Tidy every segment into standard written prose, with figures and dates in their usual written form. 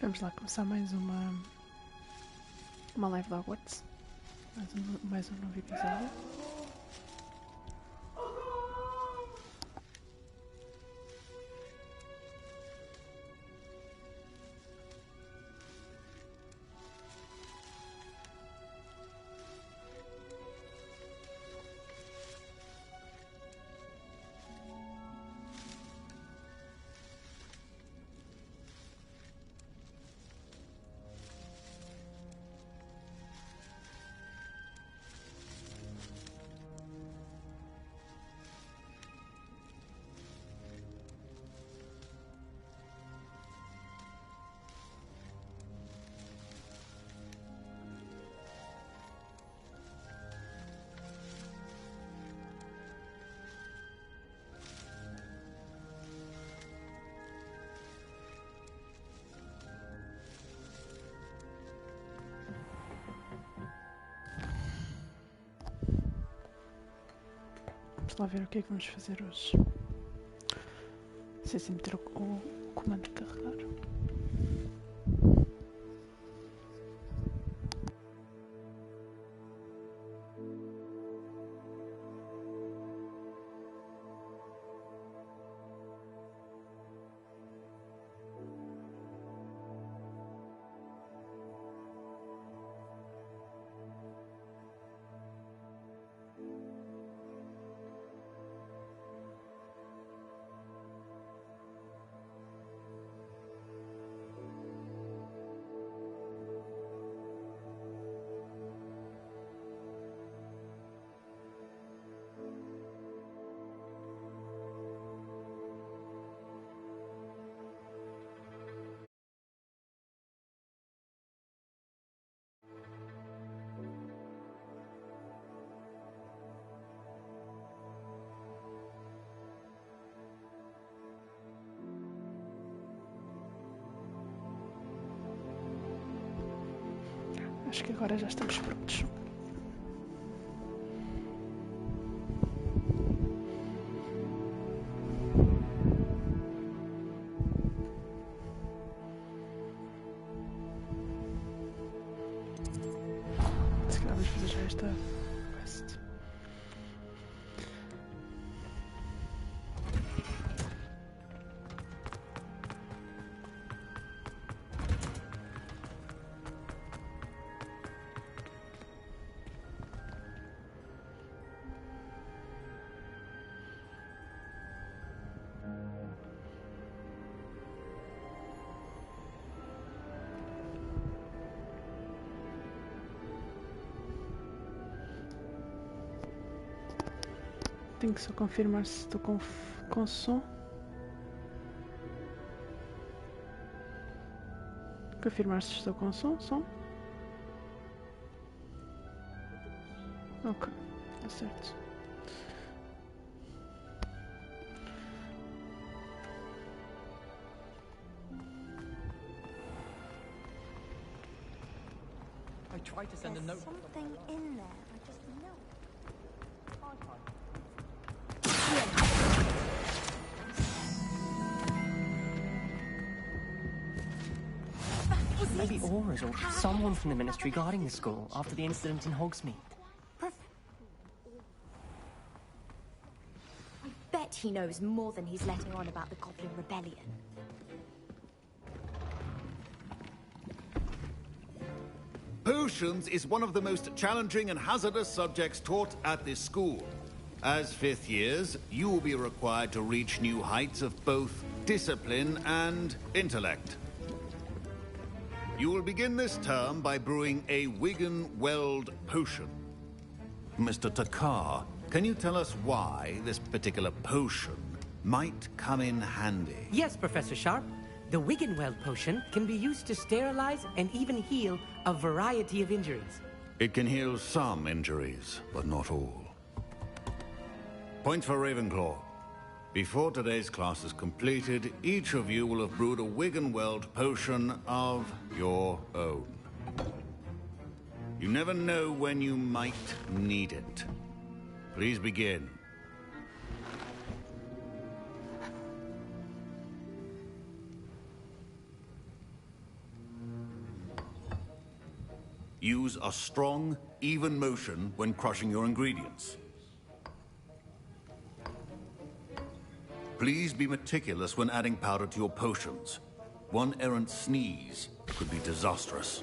Vamos lá começar mais uma live de Hogwarts. Mais um novo episódio. Vamos lá ver o que é que vamos fazer hoje. Não sei se meter o comando de carregar. Acho que agora já estamos prontos. Se calhar vamos fazer já esta quest. Tenho que só confirmar se estou com som. Confirmar se estou com som. Ok, está certo. I tried to send a note. Something in there. I just know. Maybe Aura's or someone from the Ministry guarding the school after the incident in Hogsmeade. I bet he knows more than he's letting on about the Goblin Rebellion. Potions is one of the most challenging and hazardous subjects taught at this school. As fifth years, you will be required to reach new heights of both discipline and intellect. You will begin this term by brewing a Wigan-Weld potion. Mr. Takar, can you tell us why this particular potion might come in handy? Yes, Professor Sharp. The Wiggenweld potion can be used to sterilize and even heal a variety of injuries. It can heal some injuries, but not all. Point for Ravenclaw. Before today's class is completed, each of you will have brewed a Wiggenweld potion of your own. You never know when you might need it. Please begin. Use a strong, even motion when crushing your ingredients. Please be meticulous when adding powder to your potions. One errant sneeze could be disastrous.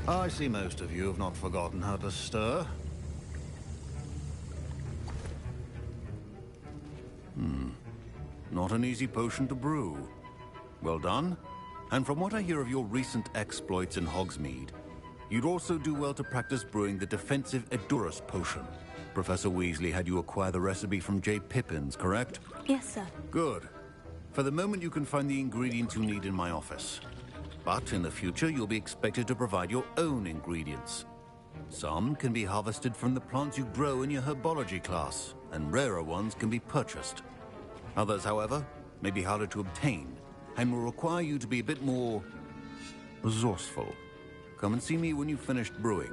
I see most of you have not forgotten how to stir. Not an easy potion to brew. Well done. And from what I hear of your recent exploits in Hogsmeade, you'd also do well to practice brewing the defensive Edurus potion. Professor Weasley had you acquire the recipe from J. Pippins, correct? Yes, sir. Good. For the moment, you can find the ingredients you need in my office. But in the future, you'll be expected to provide your own ingredients. Some can be harvested from the plants you grow in your herbology class, and rarer ones can be purchased. Others, however, may be harder to obtain, and will require you to be a bit more resourceful. Come and see me when you've finished brewing,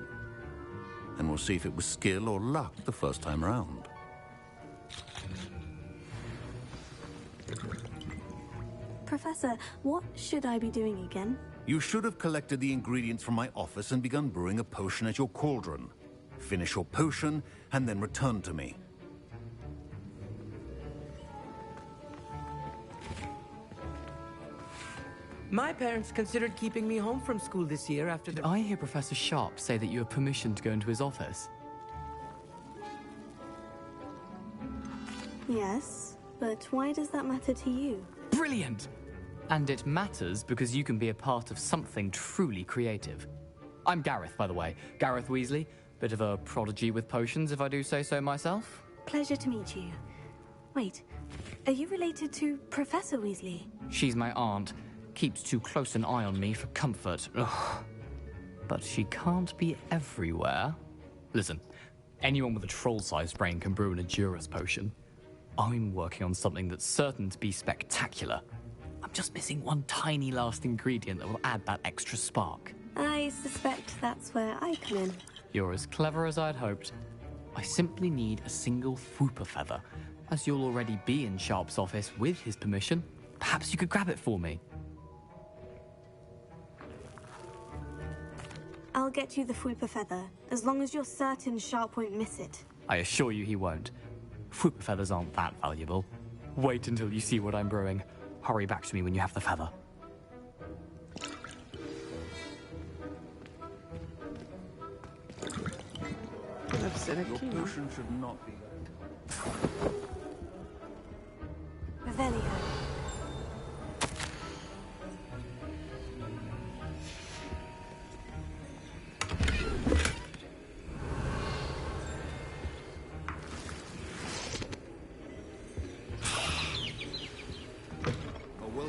and we'll see if it was skill or luck the first time around. Professor, what should I be doing again? You should have collected the ingredients from my office and begun brewing a potion at your cauldron. Finish your potion, and then return to me. My parents considered keeping me home from school this year after Did I hear Professor Sharp say that you have permission to go into his office? Yes, but why does that matter to you? Brilliant! And it matters because you can be a part of something truly creative. I'm Gareth, by the way. Gareth Weasley. Bit of a prodigy with potions, if I do say so myself. Pleasure to meet you. Wait, are you related to Professor Weasley? She's my aunt. Keeps too close an eye on me for comfort. Ugh. But she can't be everywhere. Listen, anyone with a troll-sized brain can brew an Edurus potion. I'm working on something that's certain to be spectacular. I'm just missing one tiny last ingredient that will add that extra spark. I suspect that's where I come in. You're as clever as I'd hoped. I simply need a single Fwooper feather. As you'll already be in Sharp's office with his permission, perhaps you could grab it for me. I'll get you the Fwooper feather, as long as you're certain Sharp won't miss it. I assure you he won't. Fwooper feathers aren't that valuable. Wait until you see what I'm brewing. Hurry back to me when you have the feather. Deve ser Your aqui. potion should not be... Revelio.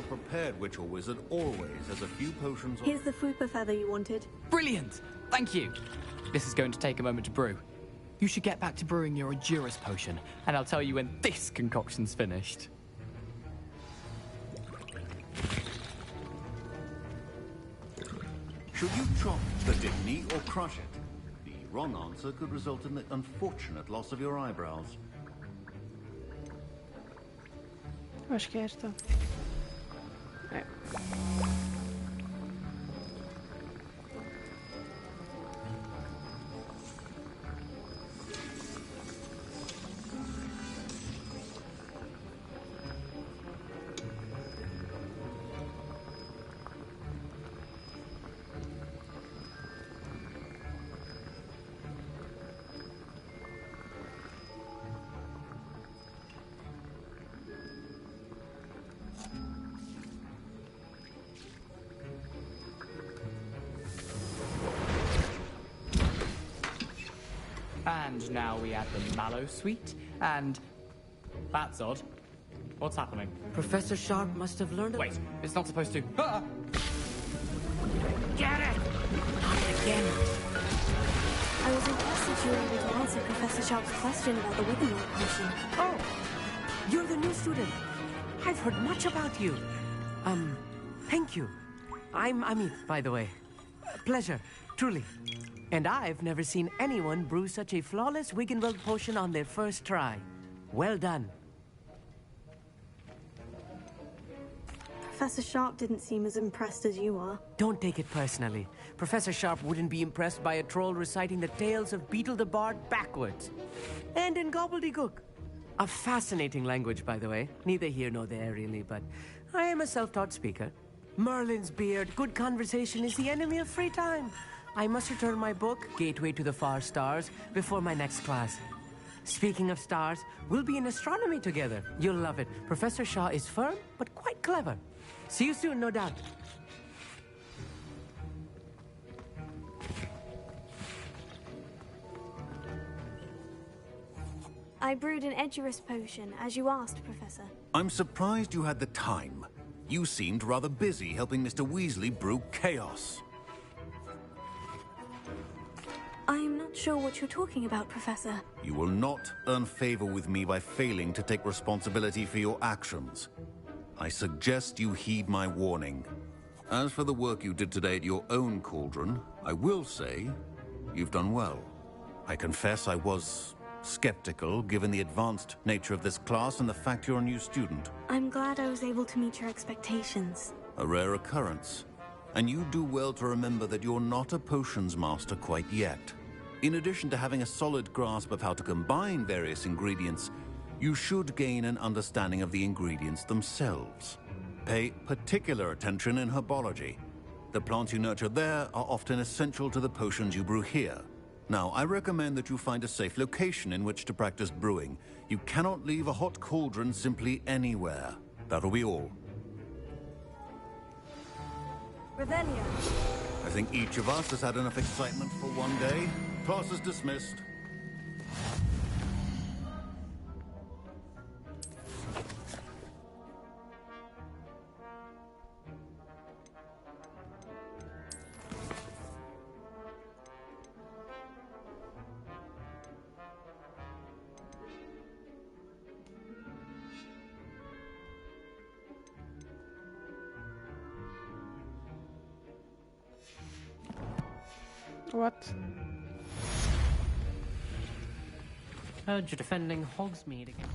Prepared witch or wizard always has a few potions on... Here's the Fwooper feather you wanted. Brilliant! Thank you! This is going to take a moment to brew. You should get back to brewing your Edurus potion, and I'll tell you when this concoction's finished. Should you chop the dignity or crush it? The wrong answer could result in the unfortunate loss of your eyebrows. Eu acho que é esta. É. And now we add the mallow sweet, and... That's odd. What's happening? Professor Sharp must have learned... Wait, it's not supposed to... Ah! Get it! again. I was impressed that you were able to answer Professor Sharp's question about the Wiggenweld potion. Oh, you're the new student. I've heard much about you. Thank you. I'm Amit, by the way. Pleasure, truly. And I've never seen anyone brew such a flawless Wiggenweld potion on their first try. Well done. Professor Sharp didn't seem as impressed as you are. Don't take it personally. Professor Sharp wouldn't be impressed by a troll reciting the tales of Beetle the Bard backwards. And in gobbledygook. A fascinating language, by the way. Neither here nor there, really, but I am a self-taught speaker. Merlin's beard, good conversation is the enemy of free time. I must return my book, Gateway to the Far Stars, before my next class. Speaking of stars, we'll be in astronomy together. You'll love it. Professor Shaw is firm, but quite clever. See you soon, no doubt. I brewed an Edurus potion, as you asked, Professor. I'm surprised you had the time. You seemed rather busy helping Mr. Weasley brew chaos. I'm not sure what you're talking about, Professor. You will not earn favor with me by failing to take responsibility for your actions. I suggest you heed my warning. As for the work you did today at your own cauldron, I will say you've done well. I confess I was skeptical, given the advanced nature of this class and the fact you're a new student. I'm glad I was able to meet your expectations. A rare occurrence. And you do well to remember that you're not a potions master quite yet. In addition to having a solid grasp of how to combine various ingredients, you should gain an understanding of the ingredients themselves. Pay particular attention in herbology. The plants you nurture there are often essential to the potions you brew here. Now, I recommend that you find a safe location in which to practice brewing. You cannot leave a hot cauldron simply anywhere. That'll be all. Revelio. I think each of us has had enough excitement for one day. Class is dismissed. What? Heard you're defending Hogsmeade again.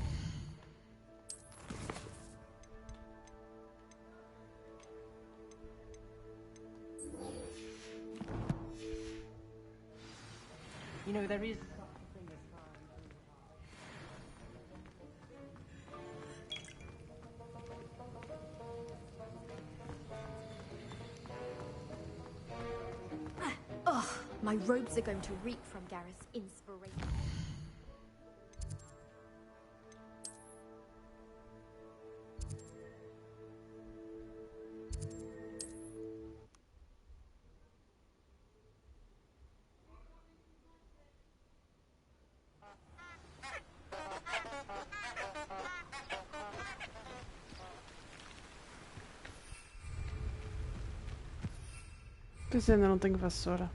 You know, there is something as far Ugh, my robes are going to reek from Gareth's inspiration. Pois ainda não tenho vassoura.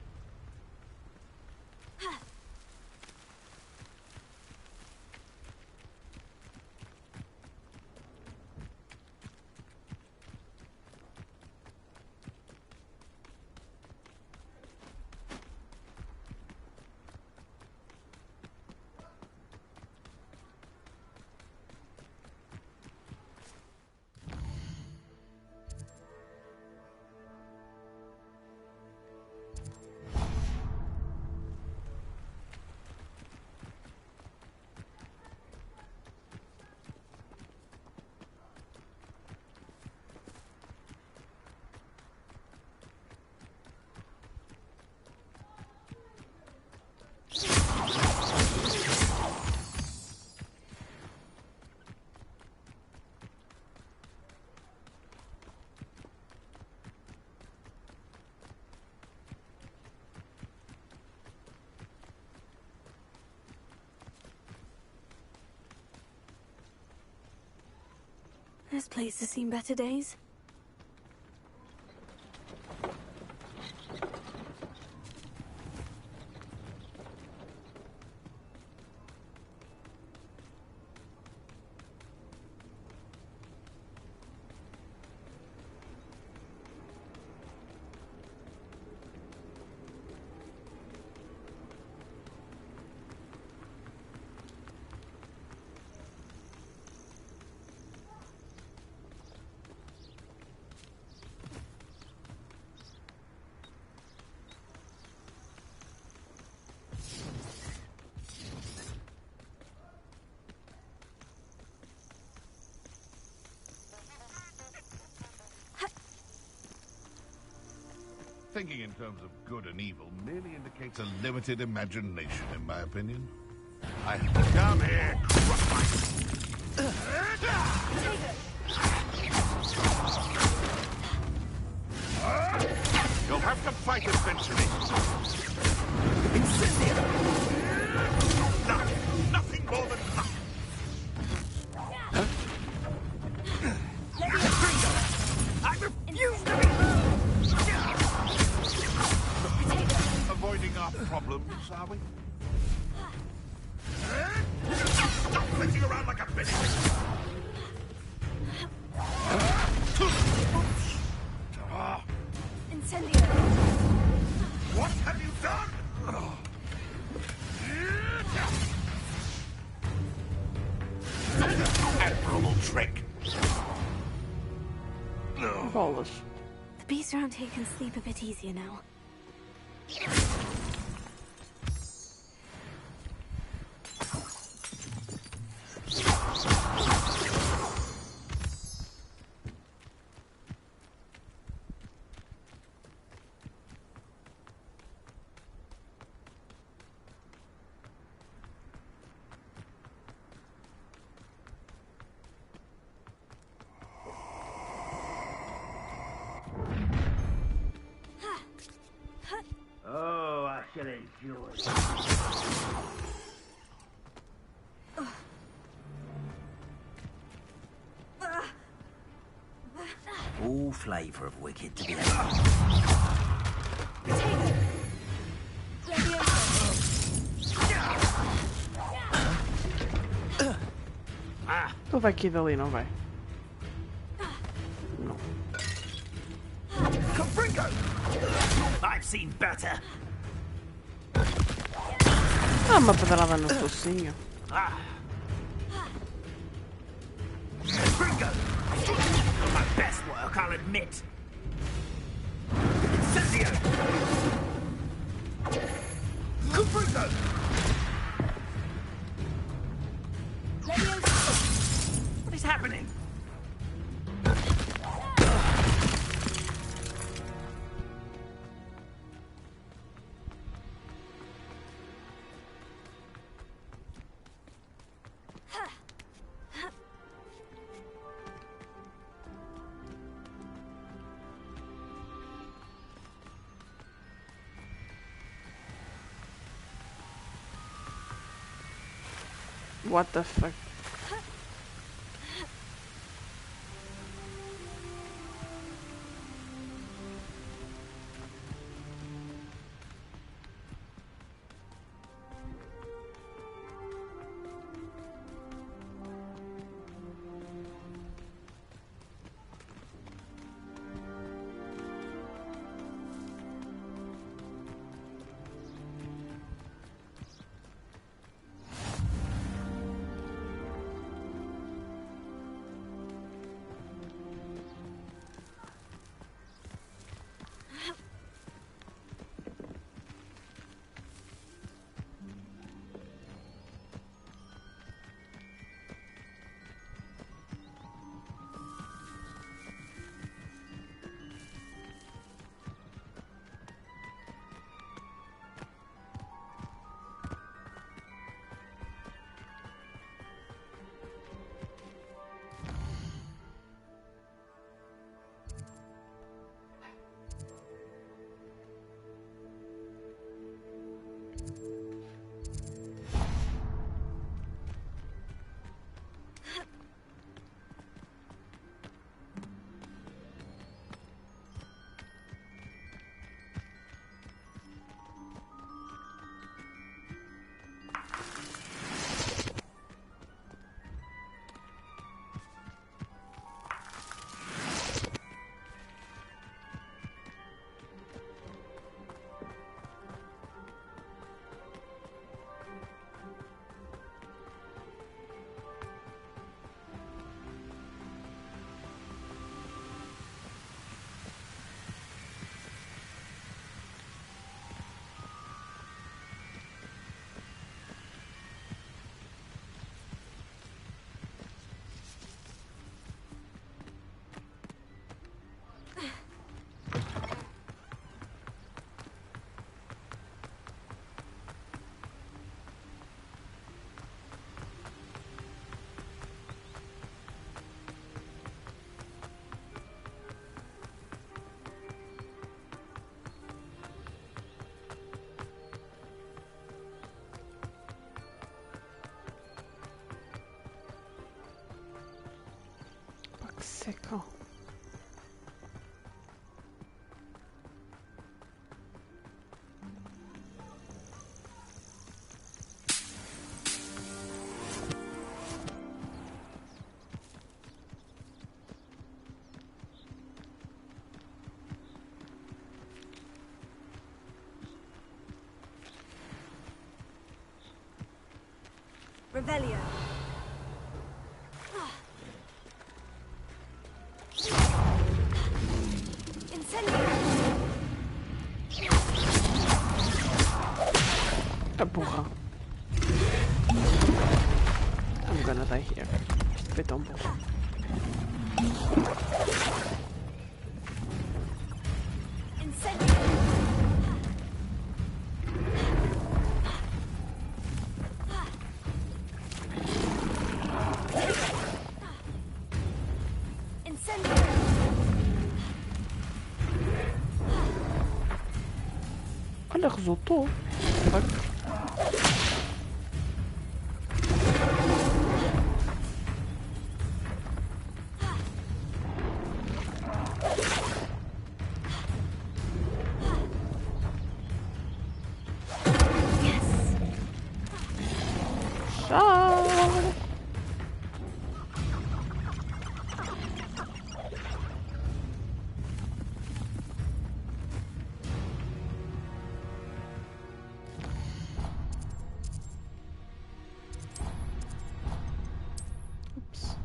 This place has seen better days. Thinking in terms of good and evil merely indicates a limited imagination, in my opinion. I come here, You'll have to fight eventually. Incendio! Nothing more than nothing. I refuse to be... Avoiding our problems, are we? Stop flitting around like a bitch! Incendio! What have you done? Admirable trick. Bolas. The beast around here can sleep a bit easier now. Oh, I shall enjoy it. All flavour of wicked to be had. Ele vai aqui dali, não vai? Não. I've seen better. Ah, uma pedrada no focinho. Gringo! My best work, I'll admit. Incendio! Gringo! What is happening? What the fuck? Que seco. Revelio. Incendio. A burra. I'm gonna die here. Isto foi tão bom. Incendio. Incendio. Olha, resultou. Fuck. Tchau. Oops.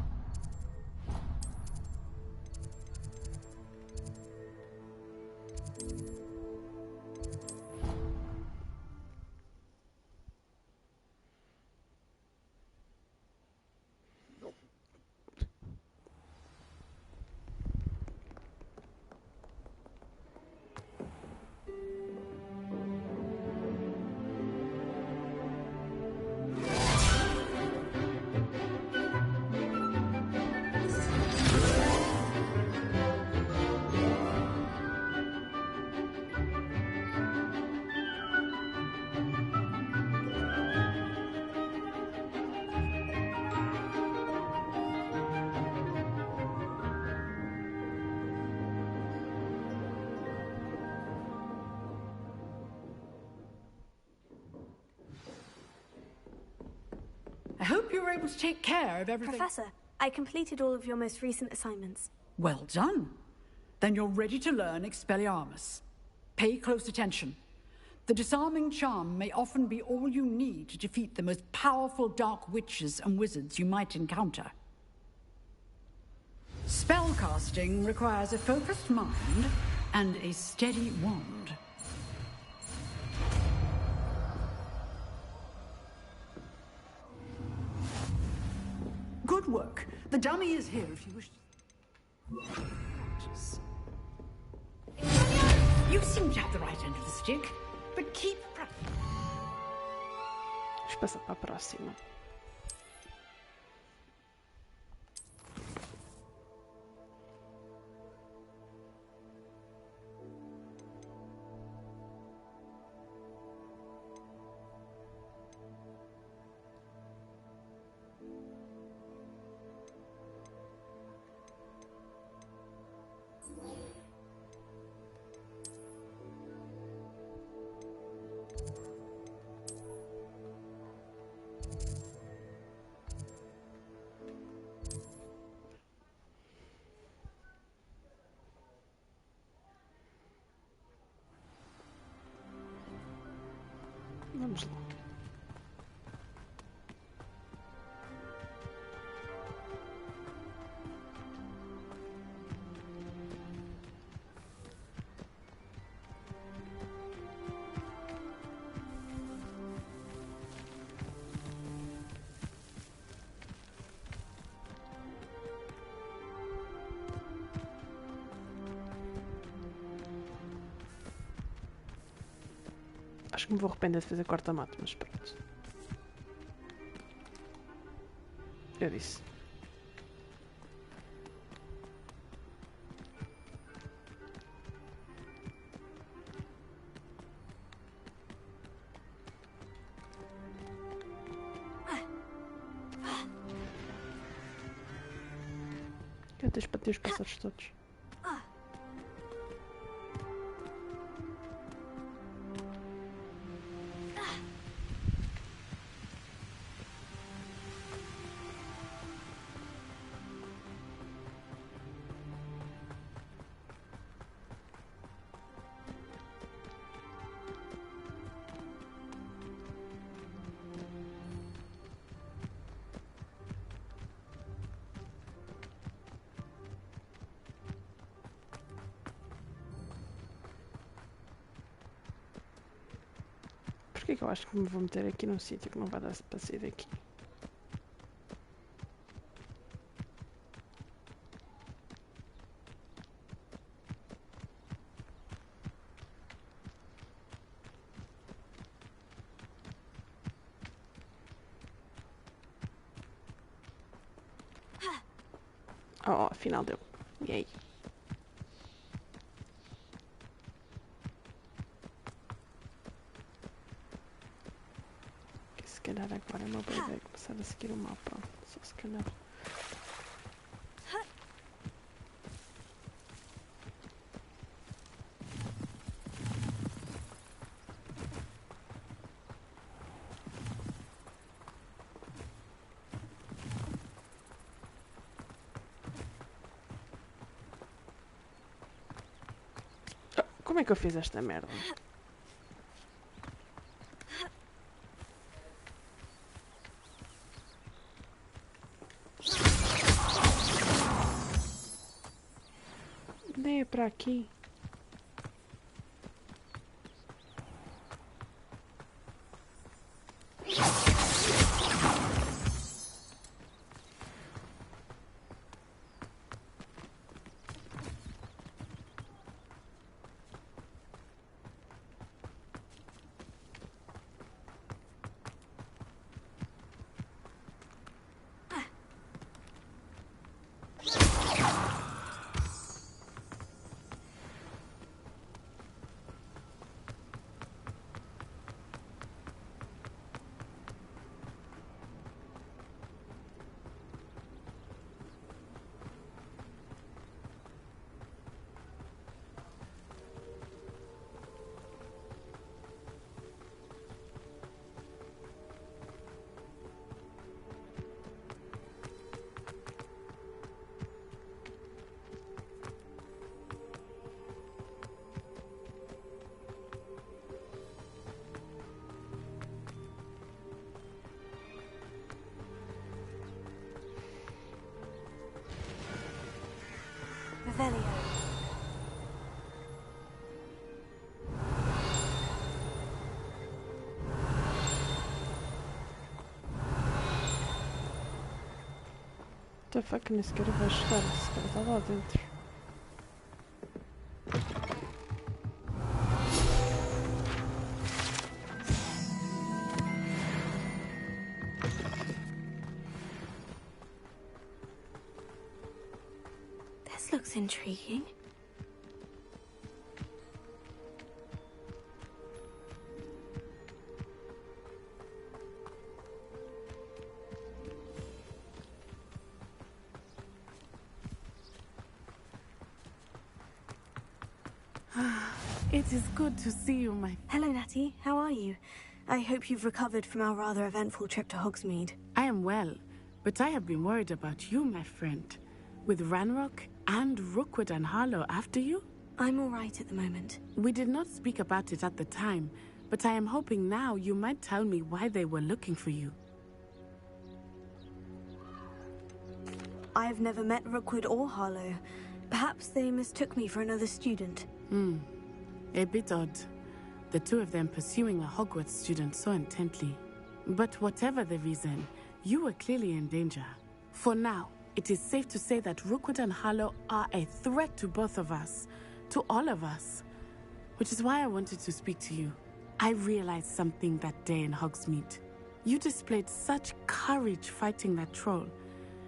I hope you were able to take care of everything. Professor, I completed all of your most recent assignments. Well done. Then you're ready to learn Expelliarmus. Pay close attention. The disarming charm may often be all you need to defeat the most powerful dark witches and wizards you might encounter. Spellcasting requires a focused mind and a steady wand. Good work. The dummy is here if you wish to... You seem to have the right end of the stick, but keep practicing. Deixa eu passar para a próxima. Vamos lá. Acho que me vou arrepender de fazer corta-mato, mas pronto. Eu disse. Eu tens para ter os pássaros todos. Porquê que eu acho que me vou meter aqui num sítio que não vai dar para sair daqui? Oh, afinal deu. E aí? Se calhar agora é uma boa ideia começar a seguir o mapa. Só se calhar. Como é que eu fiz esta merda? Nem é para aqui. Revelio. What the fuck, nem sequer vai chegar. Esse cara está lá dentro. This looks intriguing. It is good to see you, my... Hello, Natty. How are you? I hope you've recovered from our rather eventful trip to Hogsmeade. I am well, but I have been worried about you, my friend. With Ranrock and Rookwood and Harlow after you? I'm all right at the moment. We did not speak about it at the time, but I am hoping now you might tell me why they were looking for you. I've never met Rookwood or Harlow. Perhaps they mistook me for another student. A bit odd. The two of them pursuing a Hogwarts student so intently. But whatever the reason, you were clearly in danger. For now, it is safe to say that Rookwood and Harlow are a threat to both of us. To all of us. Which is why I wanted to speak to you. I realized something that day in Hogsmeade. You displayed such courage fighting that troll.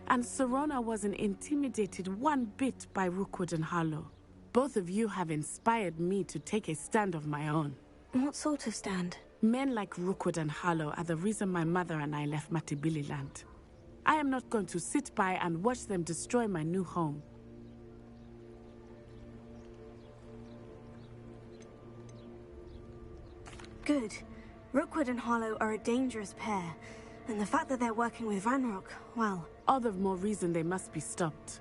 And Serona wasn't intimidated one bit by Rookwood and Harlow. Both of you have inspired me to take a stand of my own. What sort of stand? Men like Rookwood and Harlow are the reason my mother and I left Matibili land. I am not going to sit by and watch them destroy my new home. Good. Rookwood and Harlow are a dangerous pair, and the fact that they're working with Ranrock, well... All the more reason they must be stopped.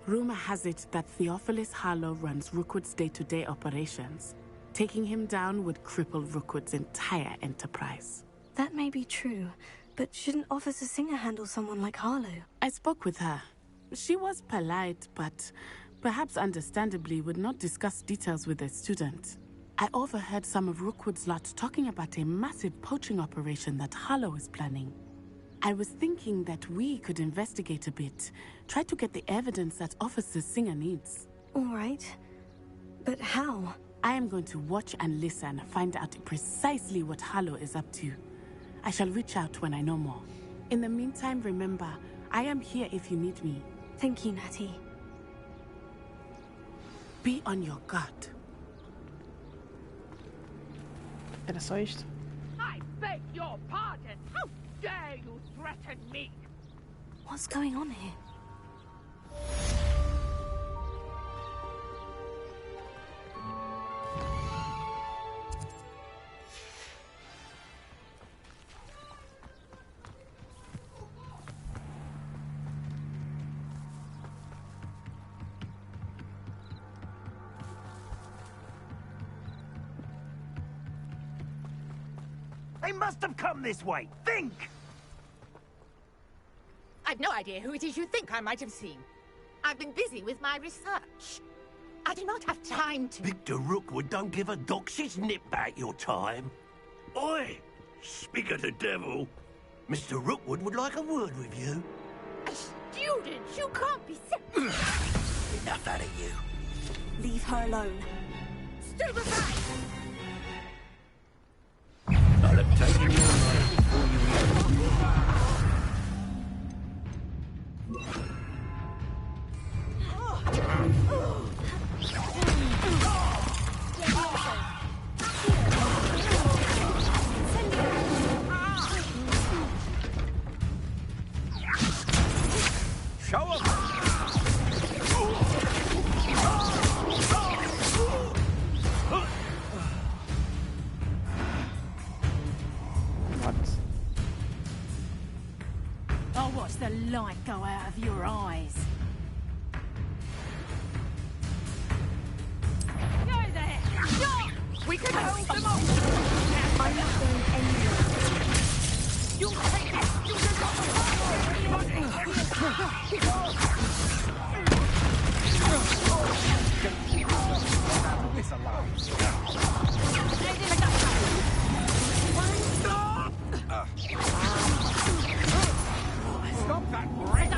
Rumor has it that Theophilus Harlow runs Rookwood's day-to-day operations. Taking him down would cripple Rookwood's entire enterprise. That may be true, but shouldn't Officer Singer handle someone like Harlow? I spoke with her. She was polite, but perhaps understandably would not discuss details with a student. I overheard some of Rookwood's lot talking about a massive poaching operation that Harlow is planning. I was thinking that we could investigate a bit, try to get the evidence that Officer Singer needs. All right. But how? I am going to watch and listen, find out precisely what Harlow is up to. I shall reach out when I know more. In the meantime, remember, I am here if you need me. Thank you, Natty. Be on your guard. Era só isto? I beg your pardon. How dare you threaten me? What's going on here? They must have come this way. Think! I've no idea who it is you think I might have seen. I've been busy with my research. I do not have time to... Victor Rookwood don't give a dox's nip back your time. Oi! Speak of the devil. Mr. Rookwood would like a word with you. A student? You can't be serious. Enough out of you. Leave her alone. Stupefy! I'll have taken your life before you Show 'em! I'll watch the light go out of your eyes. Go there! Stop! We can hold them off! I'm not going anywhere. You'll take that student off This alive. Stop that break!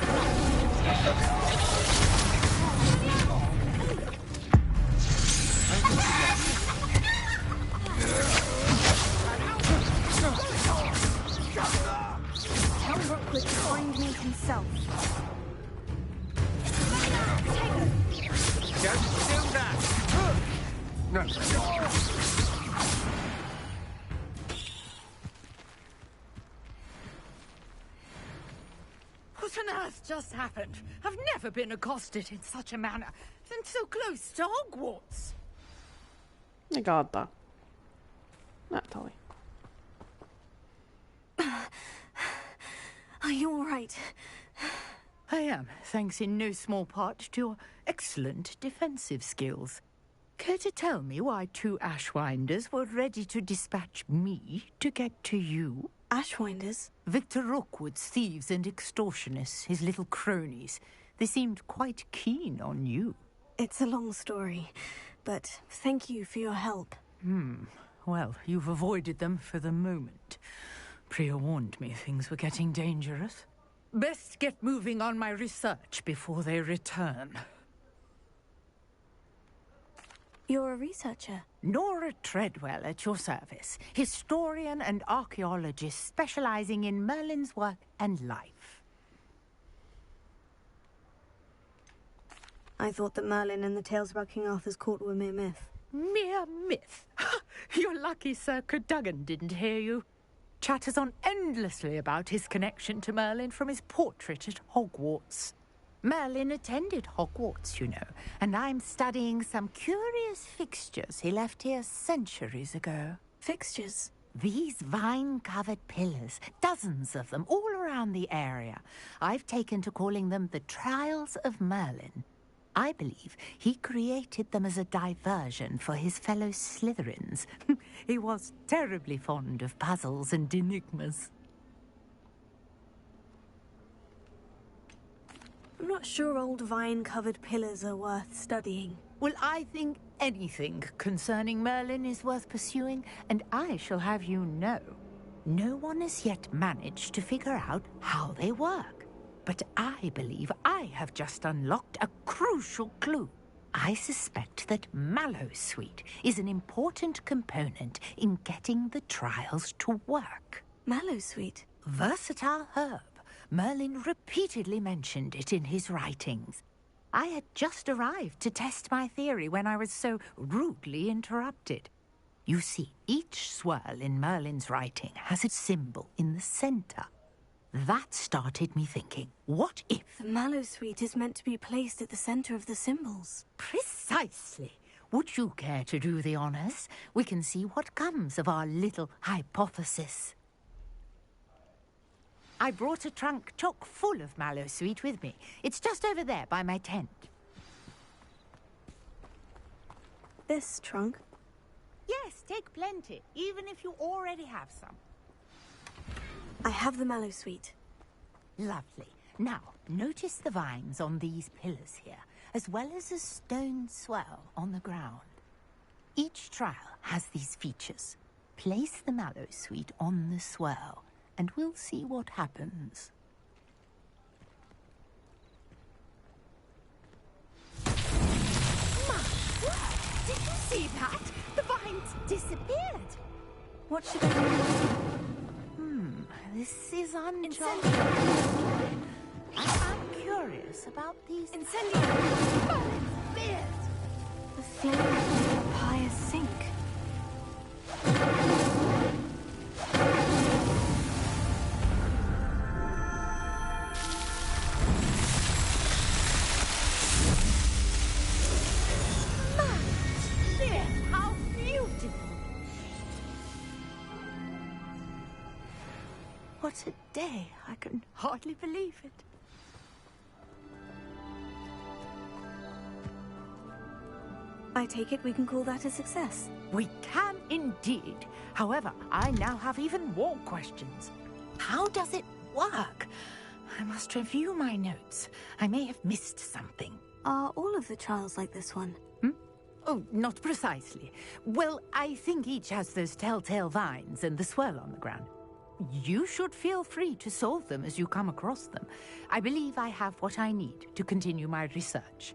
Tell Rookwood to find me himself. Don't do that! No. What on earth just happened? I've never been accosted in such a manner, and so close to Hogwarts. Nyugodta. Natalie. Are you all right? I am, thanks in no small part to your excellent defensive skills. Care to tell me why two Ashwinders were ready to dispatch me to get to you? Ashwinders? Victor Rookwood's thieves and extortionists, his little cronies. They seemed quite keen on you. It's a long story, but thank you for your help. Well, you've avoided them for the moment. Priya warned me things were getting dangerous. Best get moving on my research before they return. You're a researcher? Nora Treadwell at your service. Historian and archaeologist specializing in Merlin's work and life. I thought that Merlin and the tales about King Arthur's court were mere myth. Mere myth? You're lucky Sir Cadogan didn't hear you. chatters on endlessly about his connection to Merlin from his portrait at Hogwarts. Merlin attended Hogwarts, you know, and I'm studying some curious fixtures he left here centuries ago. Fixtures? These vine-covered pillars, dozens of them, all around the area. I've taken to calling them the Trials of Merlin. I believe he created them as a diversion for his fellow Slytherins. He was terribly fond of puzzles and enigmas. I'm not sure old vine-covered pillars are worth studying. Well, I think anything concerning Merlin is worth pursuing, and I shall have you know, no one has yet managed to figure out how they work. But I believe I have just unlocked a crucial clue. I suspect that Mallowsweet is an important component in getting the trials to work. Mallowsweet? Versatile herb. Merlin repeatedly mentioned it in his writings. I had just arrived to test my theory when I was so rudely interrupted. You see, each swirl in Merlin's writing has a symbol in the center. That started me thinking, what if... The Mallowsweet is meant to be placed at the center of the symbols. Precisely. Would you care to do the honors? We can see what comes of our little hypothesis. I brought a trunk chock full of Mallowsweet with me. It's just over there by my tent. This trunk? Yes, take plenty, even if you already have some. I have the Mallowsweet. Lovely. Now, notice the vines on these pillars here, as well as a stone swell on the ground. Each trial has these features. Place the Mallowsweet on the swell, and we'll see what happens. My word! Did you see that? The vines disappeared. What should I do? This is uncharted. I'm curious about these... Incendiary! Beard! The flame of the Papaya sink. How beautiful! What a day! I can hardly believe it. I take it we can call that a success. We can indeed. However, I now have even more questions. How does it work? I must review my notes. I may have missed something. Are all of the trials like this one? Oh, not precisely. Well, I think each has those telltale vines and the swirl on the ground. You should feel free to solve them as you come across them. I believe I have what I need to continue my research.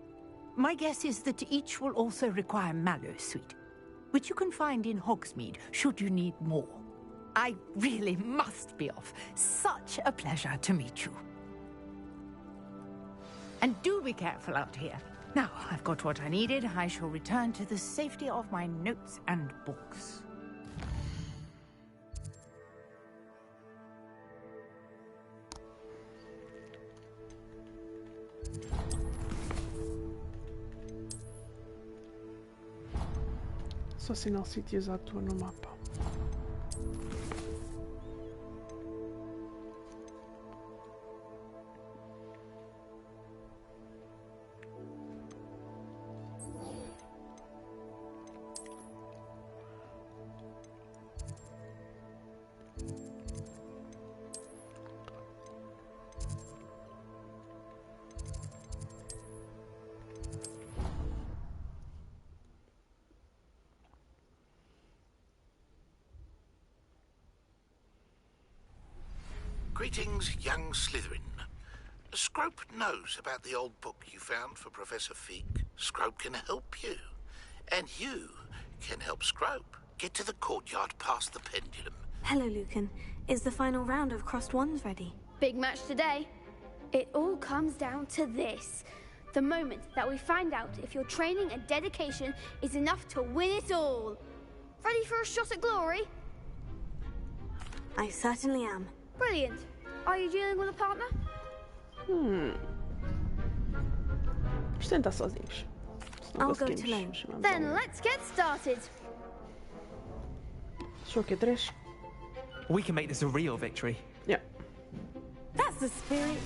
My guess is that each will also require Mallowsweet, which you can find in Hogsmeade should you need more. I really must be off. Such a pleasure to meet you. And do be careful out here. Now, I've got what I needed. I shall return to the safety of my notes and books. Só assinar o sítio exato no mapa. Greetings, young Slytherin. Scrope knows about the old book you found for Professor Fig. Scrope can help you. And you can help Scrope get to the courtyard past the pendulum. Hello, Lucan. Is the final round of Crossed Wands ready? Big match today. It all comes down to this. The moment that we find out if your training and dedication is enough to win it all. Ready for a shot at glory? I certainly am. Brilliant. Are you dealing with a partner? Vamos tentar sozinhos. Se não I'll go conseguimos, to Lane. chamamos Then alguém. let's get started. Só que 3? We can make this a real victory. Yeah. That's the spirit.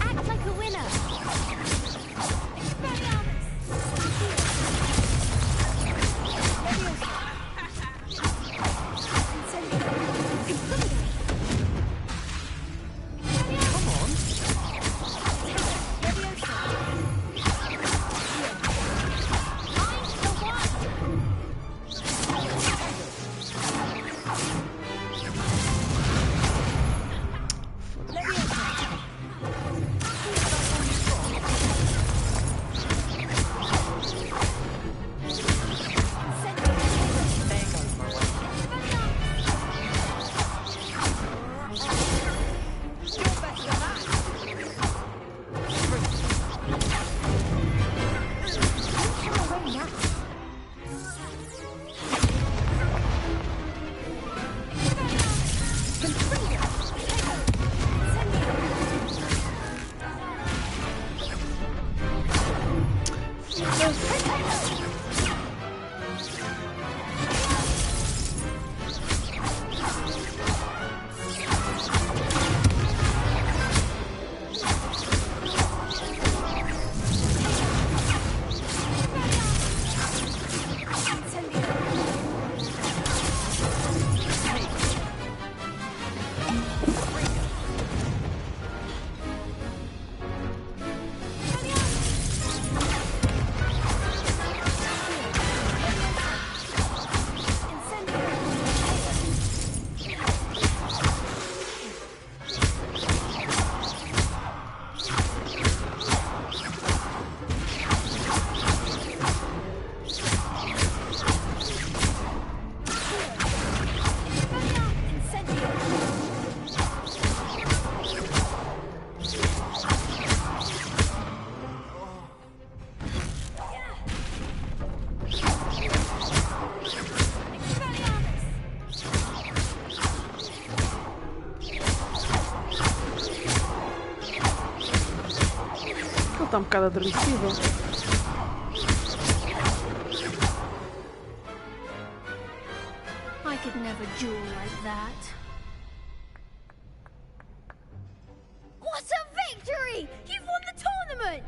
Act like a winner. Está um bocado adormecido. I could never duel like that. What a victory! You've won the tournament!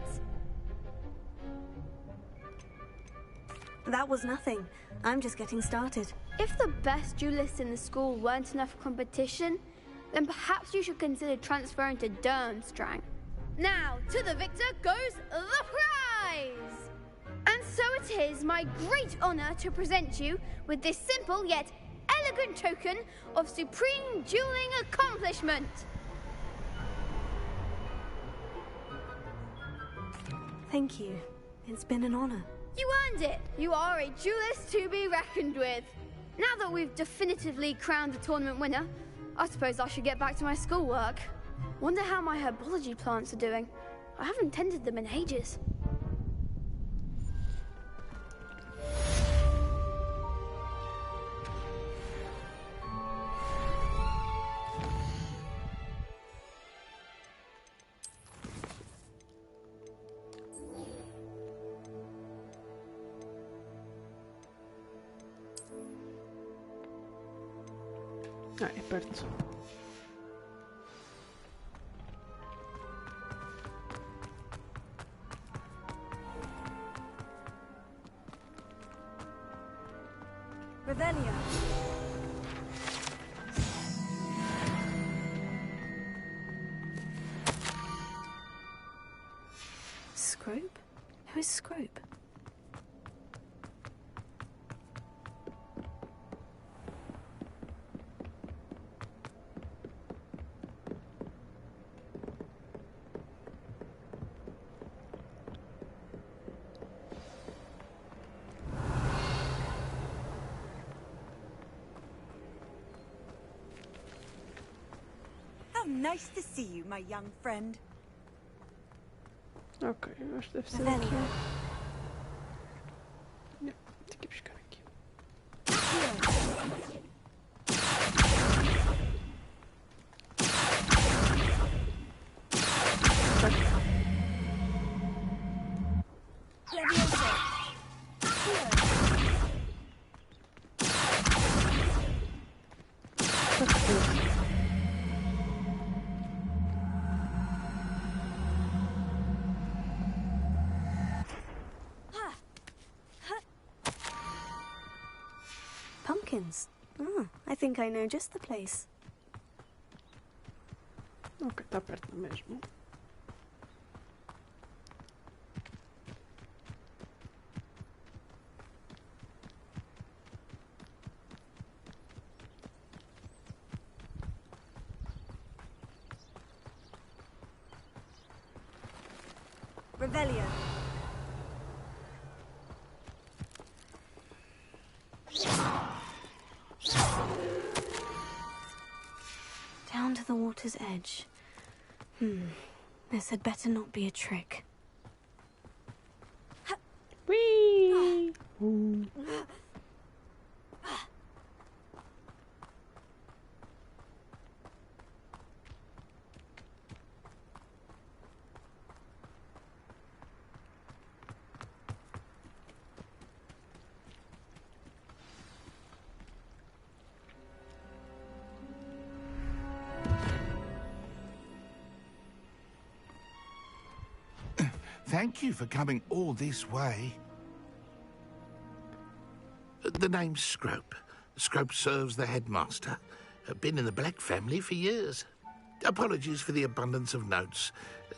That was nothing. I'm just getting started. If the best duelists in the school weren't enough for competition, then perhaps you should consider transferring to Durmstrang. Now, to the victor goes the prize! And so it is my great honor to present you with this simple yet elegant token of supreme dueling accomplishment. Thank you. It's been an honor. You earned it. You are a duelist to be reckoned with. Now that we've definitively crowned the tournament winner, I suppose I should get back to my schoolwork. Wonder how my herbology plants are doing. I haven't tended them in ages. Ah, é perto. Revelio. Scrope? Who is Scrope? Nice to see you, my young friend. Ok, eu acho que deve ser aqui. Não, tem que buscar aqui. Pumpkins. Ah, I think I know just the place. Ok, está perto mesmo. Revelio. Down to the water's edge. This had better not be a trick. Whee! Thank you for coming all this way. The name's Scrope. Scrope serves the headmaster. Been in the Black family for years. Apologies for the abundance of notes.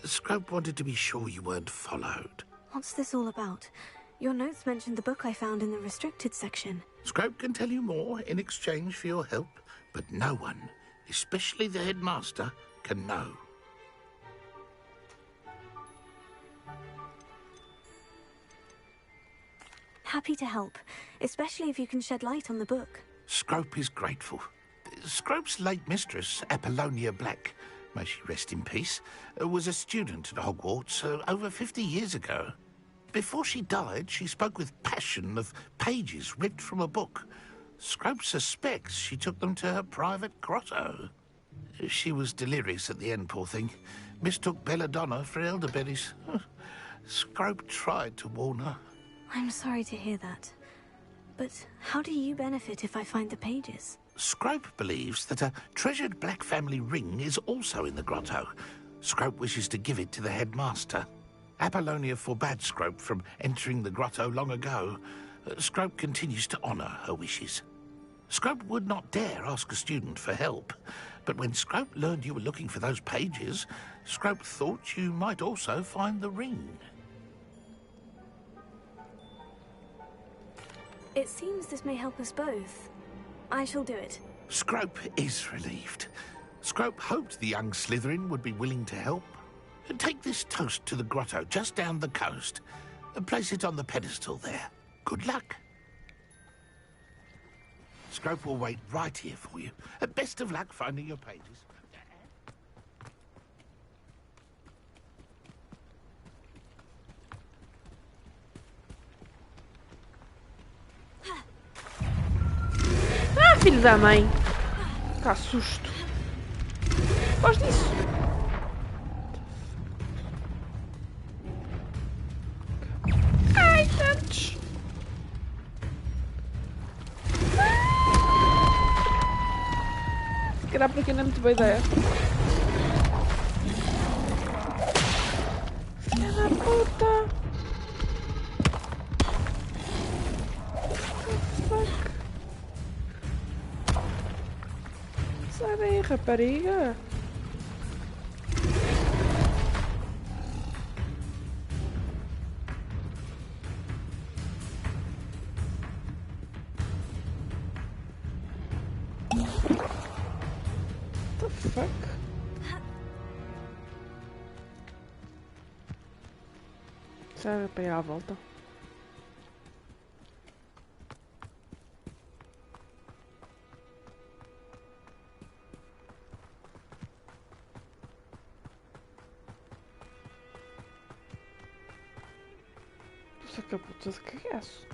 Scrope wanted to be sure you weren't followed. What's this all about? Your notes mentioned the book I found in the restricted section. Scrope can tell you more in exchange for your help, but no one, especially the headmaster, can know. Happy to help, especially if you can shed light on the book. Scrope is grateful. Scrope's late mistress, Apollonia Black, may she rest in peace, was a student at Hogwarts over 50 years ago. Before she died, she spoke with passion of pages ripped from a book. Scrope suspects she took them to her private grotto. She was delirious at the end, poor thing. Mistook belladonna for elderberries. Scrope tried to warn her. I'm sorry to hear that. But how do you benefit if I find the pages? Scrope believes that a treasured Black family ring is also in the grotto. Scrope wishes to give it to the headmaster. Apollonia forbade Scrope from entering the grotto long ago. Scrope continues to honour her wishes. Scrope would not dare ask a student for help, but when Scrope learned you were looking for those pages, Scrope thought you might also find the ring. It seems this may help us both. I shall do it. Scrope is relieved. Scrope hoped the young Slytherin would be willing to help. Take this toast to the grotto just down the coast. Place it on the pedestal there. Good luck. Scrope will wait right here for you. Best of luck finding your pages. Ah, filho da mãe! Que assusto! Gosto disso! Ai, tantos! Se calhar por aqui não é muito boa ideia. Filha da puta! Fuck! Sai daí, rapariga! What the fuck? Sai para ir à volta. Esta caputa de cagaço.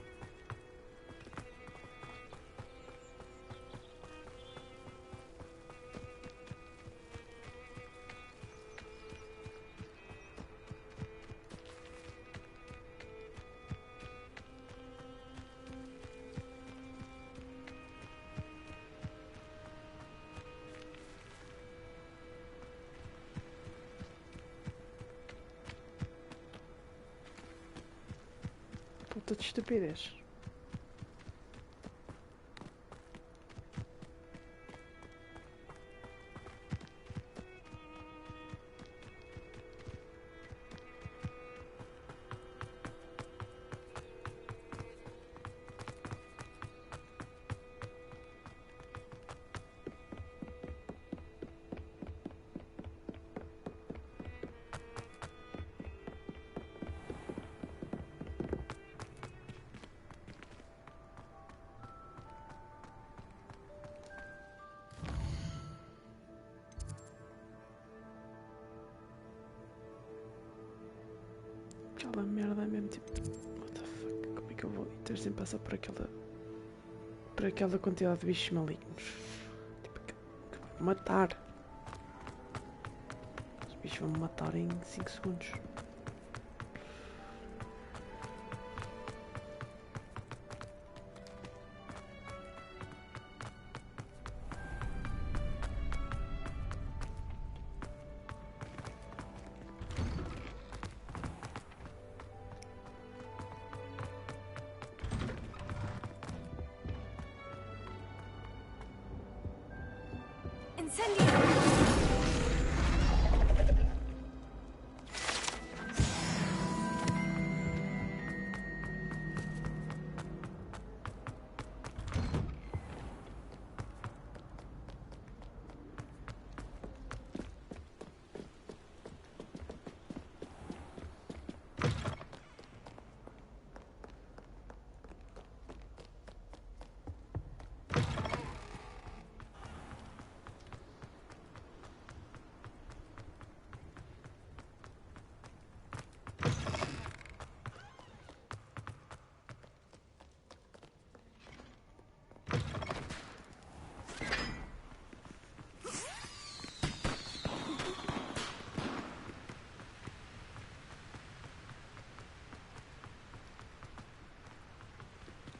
Puta de estupidez. Aquela merda é mesmo tipo. What the fuck? Como é que eu vou ter sempre passar por aquela. Por aquela quantidade de bichos malignos? Tipo, que vão matar. Os bichos vão me matar em 5 segundos.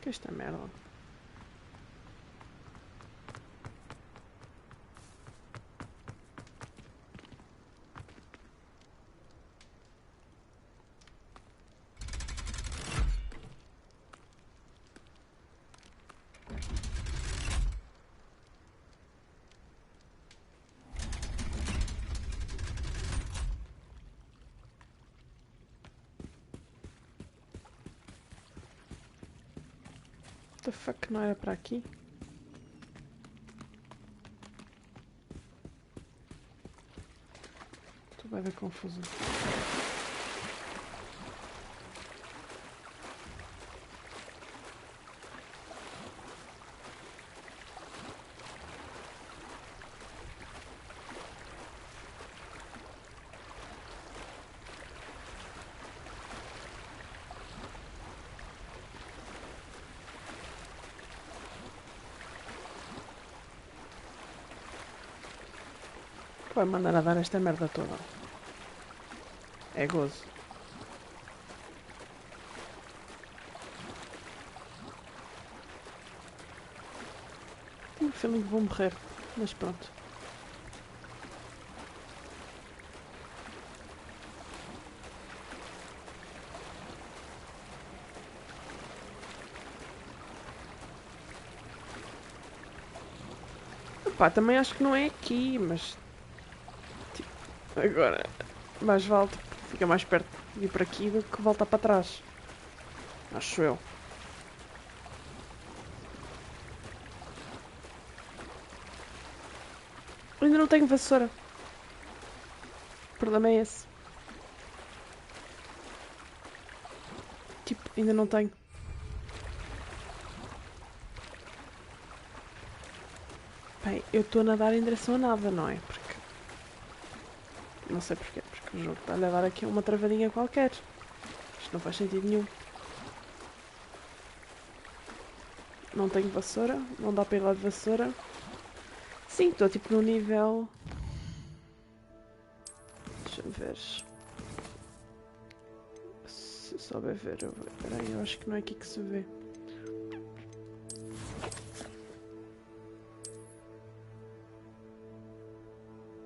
Que esta merda. What the fuck, não era para aqui? Estou bem confuso. Vai mandar a dar esta merda toda. É gozo. Tenho um feeling que vou morrer, mas pronto. Epá, também acho que não é aqui, mas... Agora, mais vale, fica mais perto de ir para aqui do que voltar para trás. Acho eu. Eu ainda não tenho vassoura. O problema é esse. Tipo, ainda não tenho. Bem, eu estou a nadar em direção a nada, não é? Porque... Não sei porquê, porque o jogo está a levar aqui uma travadinha qualquer. Isto não faz sentido nenhum. Não tenho vassoura. Não dá para ir lá de vassoura. Sim, estou tipo no nível... Deixa-me ver. Se eu souber ver, eu vou... Peraí, eu acho que não é aqui que se vê.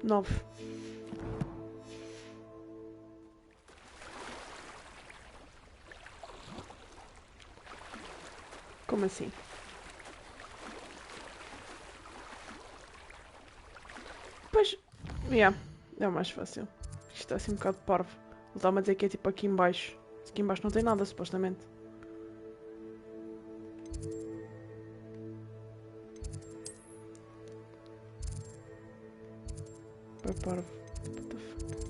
Nove. Como assim? Pois, yeah, é o mais fácil. Isto está assim um bocado parvo. Ele está-me a dizer que é tipo aqui em baixo. Aqui em baixo não tem nada, supostamente. É parvo. What the fuck?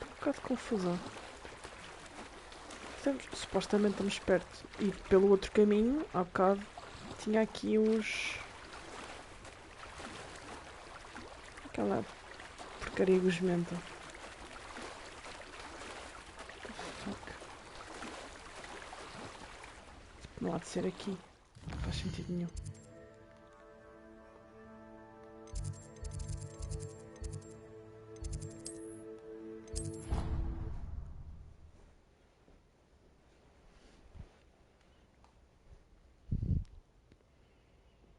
Um bocado de confusão. Supostamente estamos perto. E pelo outro caminho, há bocado, tinha aqui os... Aquela porcaria gosmenta. Não há de ser aqui. Não faz sentido nenhum.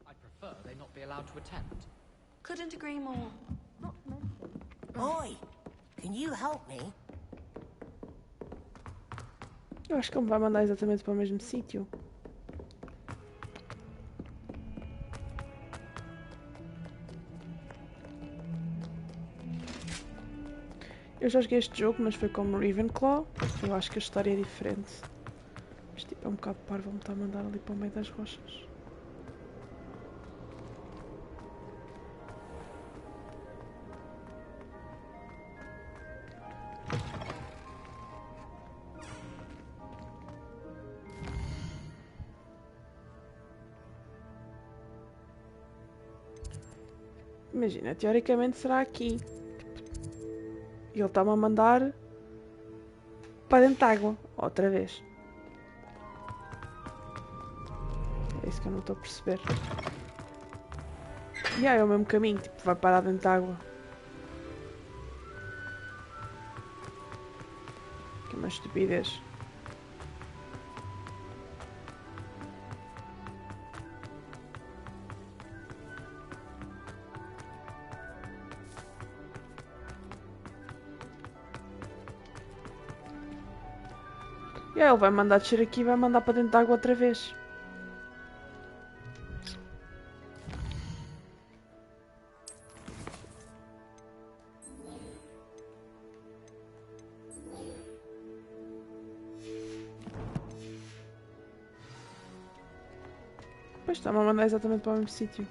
I prefer they not be allowed to attend. Couldn't agree more. Not to mention. Oi, can you help me? Eu acho que ele me vai mandar exatamente para o mesmo sítio. Eu já joguei este jogo, mas foi como Ravenclaw. Eu acho que a história é diferente. Mas tipo, é um bocado parvo me estar a mandar ali para o meio das rochas. Imagina, teoricamente será aqui. E ele está-me a mandar para dentro de água, outra vez. É isso que eu não estou a perceber. E é o mesmo caminho, tipo, vai parar dentro de água. Que é uma estupidez. E aí ele vai mandar descer aqui e vai mandar para dentro de água outra vez. Pois está-me a mandar exatamente para o mesmo sítio.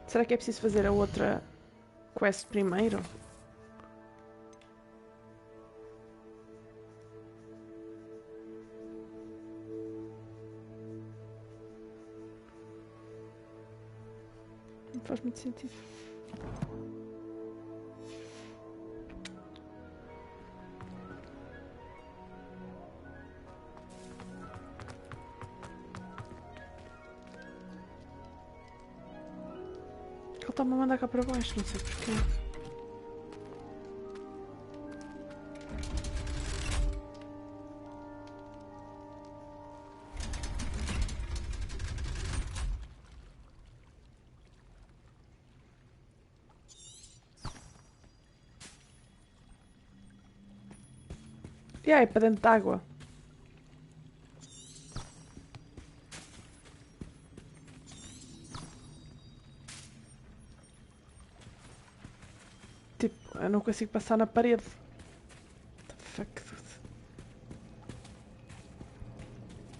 Será que é preciso fazer a outra quest primeiro? Não faz muito sentido. Ele está-me a mandar cá para baixo, não sei porquê. E aí, para dentro de água. Tipo, eu não consigo passar na parede. What the fuck?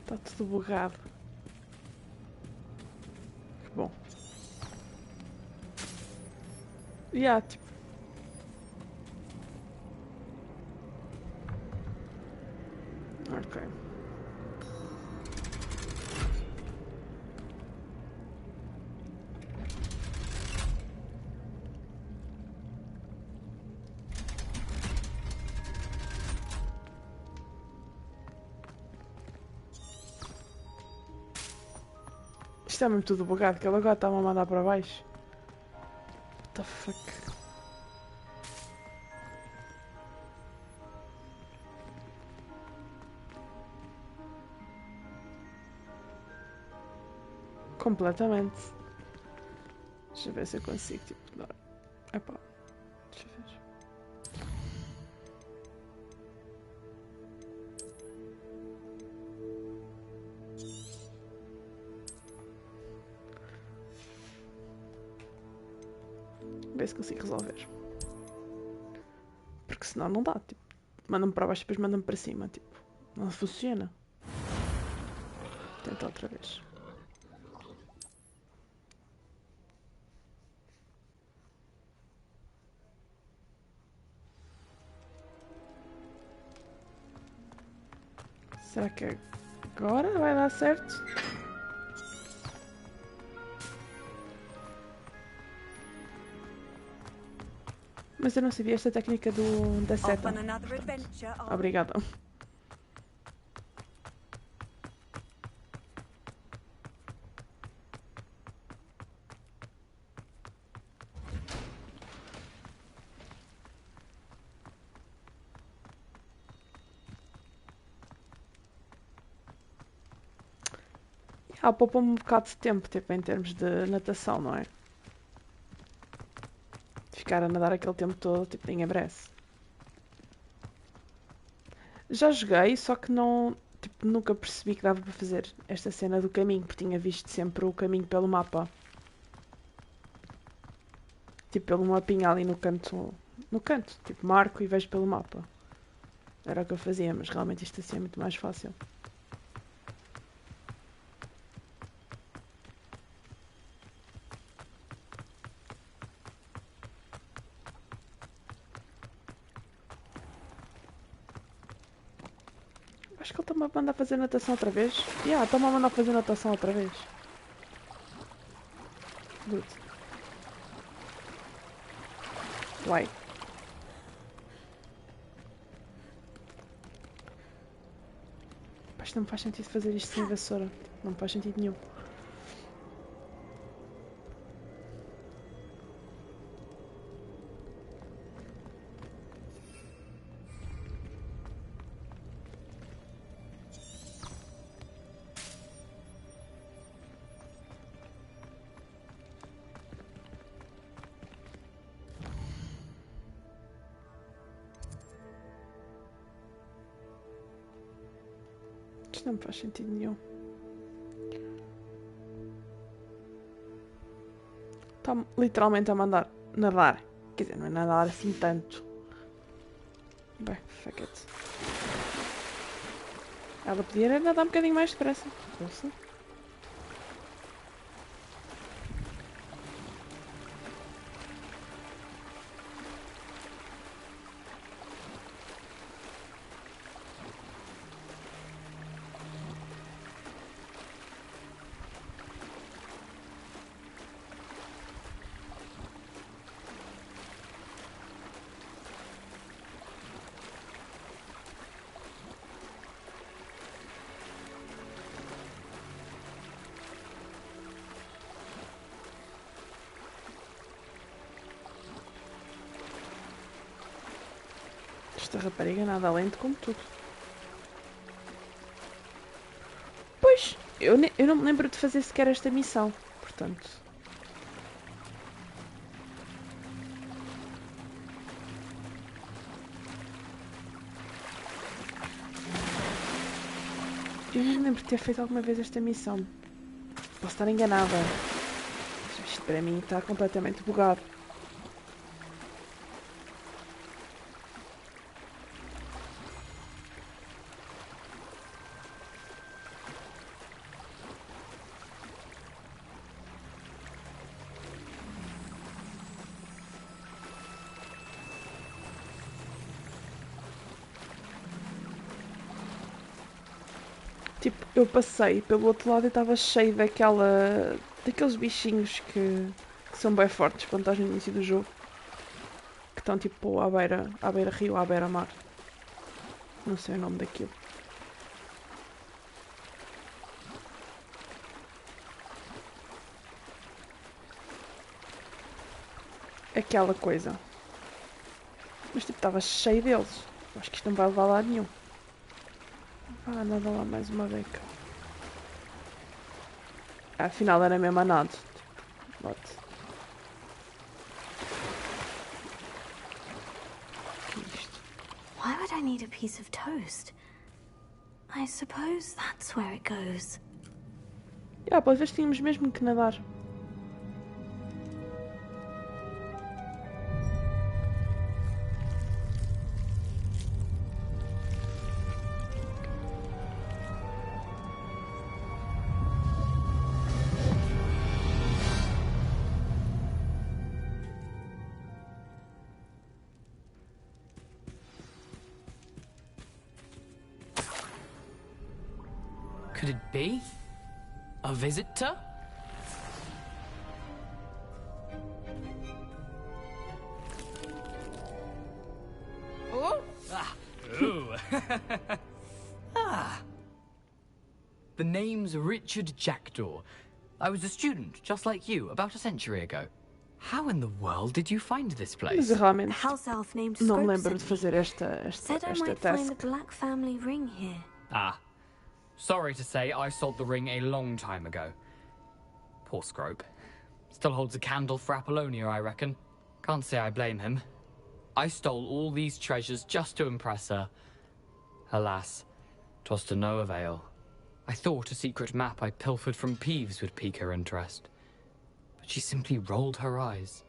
Está tudo bugado. Que bom. E há, tipo... Ok. Isto é mesmo tudo bugado, que ele agora está-me a mandar para baixo. What the fuck? Completamente. Deixa eu ver se eu consigo, tipo, dar. Epá, deixa eu ver. Ver se consigo resolver. Porque senão não dá, tipo, manda-me para baixo e depois manda-me para cima, tipo, não funciona. Tenta outra vez. Será que agora vai dar certo? Mas eu não sabia esta técnica da seta. Obrigada. Poupa-me um bocado de tempo, tipo, em termos de natação, não é? Ficar a nadar aquele tempo todo, tipo, ninguém merece. Já joguei, só que não, tipo, nunca percebi que dava para fazer esta cena do caminho, porque tinha visto sempre o caminho pelo mapa. Tipo, pelo mapinha ali no canto, tipo, marco e vejo pelo mapa. Era o que eu fazia, mas realmente isto assim é muito mais fácil. Acho que ele está-me a mandar fazer natação outra vez. Está-me a mandar fazer natação outra vez. Good. Uai. Isto não faz sentido fazer isto sem vassoura. Não faz sentido nenhum. Isto não faz sentido nenhum. Está-me literalmente a mandar nadar. Quer dizer, não é nadar assim tanto. Bem, fuck it. Ela podia nadar um bocadinho mais depressa. Não sei. Esta rapariga nada lento como tudo. Pois, eu não me lembro de fazer sequer esta missão, portanto. Eu não me lembro de ter feito alguma vez esta missão. Posso estar enganada. Isto para mim está completamente bugado. Tipo, eu passei pelo outro lado e estava cheio daqueles bichinhos que são bem fortes quando estás no início do jogo. Que estão tipo à beira rio, à beira mar. Não sei o nome daquilo. aquela coisa. Mas tipo, estava cheio deles. Acho que isto não vai levar a lado nenhum. Ah, nada lá mais uma beca. Afinal era mesmo a nado. Tipo, what? Que é isto? Why would I need a piece of toast? I suppose that's where it goes. Pelas vezes tínhamos mesmo que nadar. Could it be? A visitor? Oh! Ah. Ooh. Ah. The name's Richard Jackdaw. I was a student, just like you, about a century ago. How in the world did you find this Mas place? eu realmente House elf named não me Scrope lembro de sent me. fazer esta Said I might find the task. Black family ring here. Ah. Sorry to say, I sold the ring a long time ago. Poor Scrope. Still holds a candle for Apollonia, I reckon. Can't say I blame him. I stole all these treasures just to impress her. Alas, 'twas to no avail. I thought a secret map I pilfered from Peeves would pique her interest. But she simply rolled her eyes.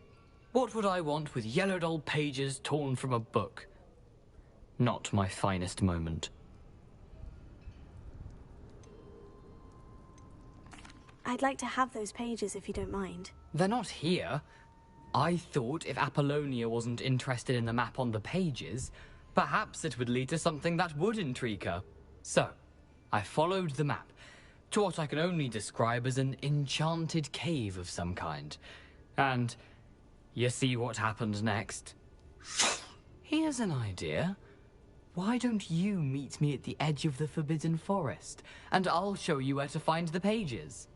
What would I want with yellowed old pages torn from a book? Not my finest moment. I'd like to have those pages if you don't mind. They're not here. I thought if Apollonia wasn't interested in the map on the pages, perhaps it would lead to something that would intrigue her. So, I followed the map to what I can only describe as an enchanted cave of some kind. And you see what happened next? Here's an idea. Why don't you meet me at the edge of the Forbidden Forest, and I'll show you where to find the pages?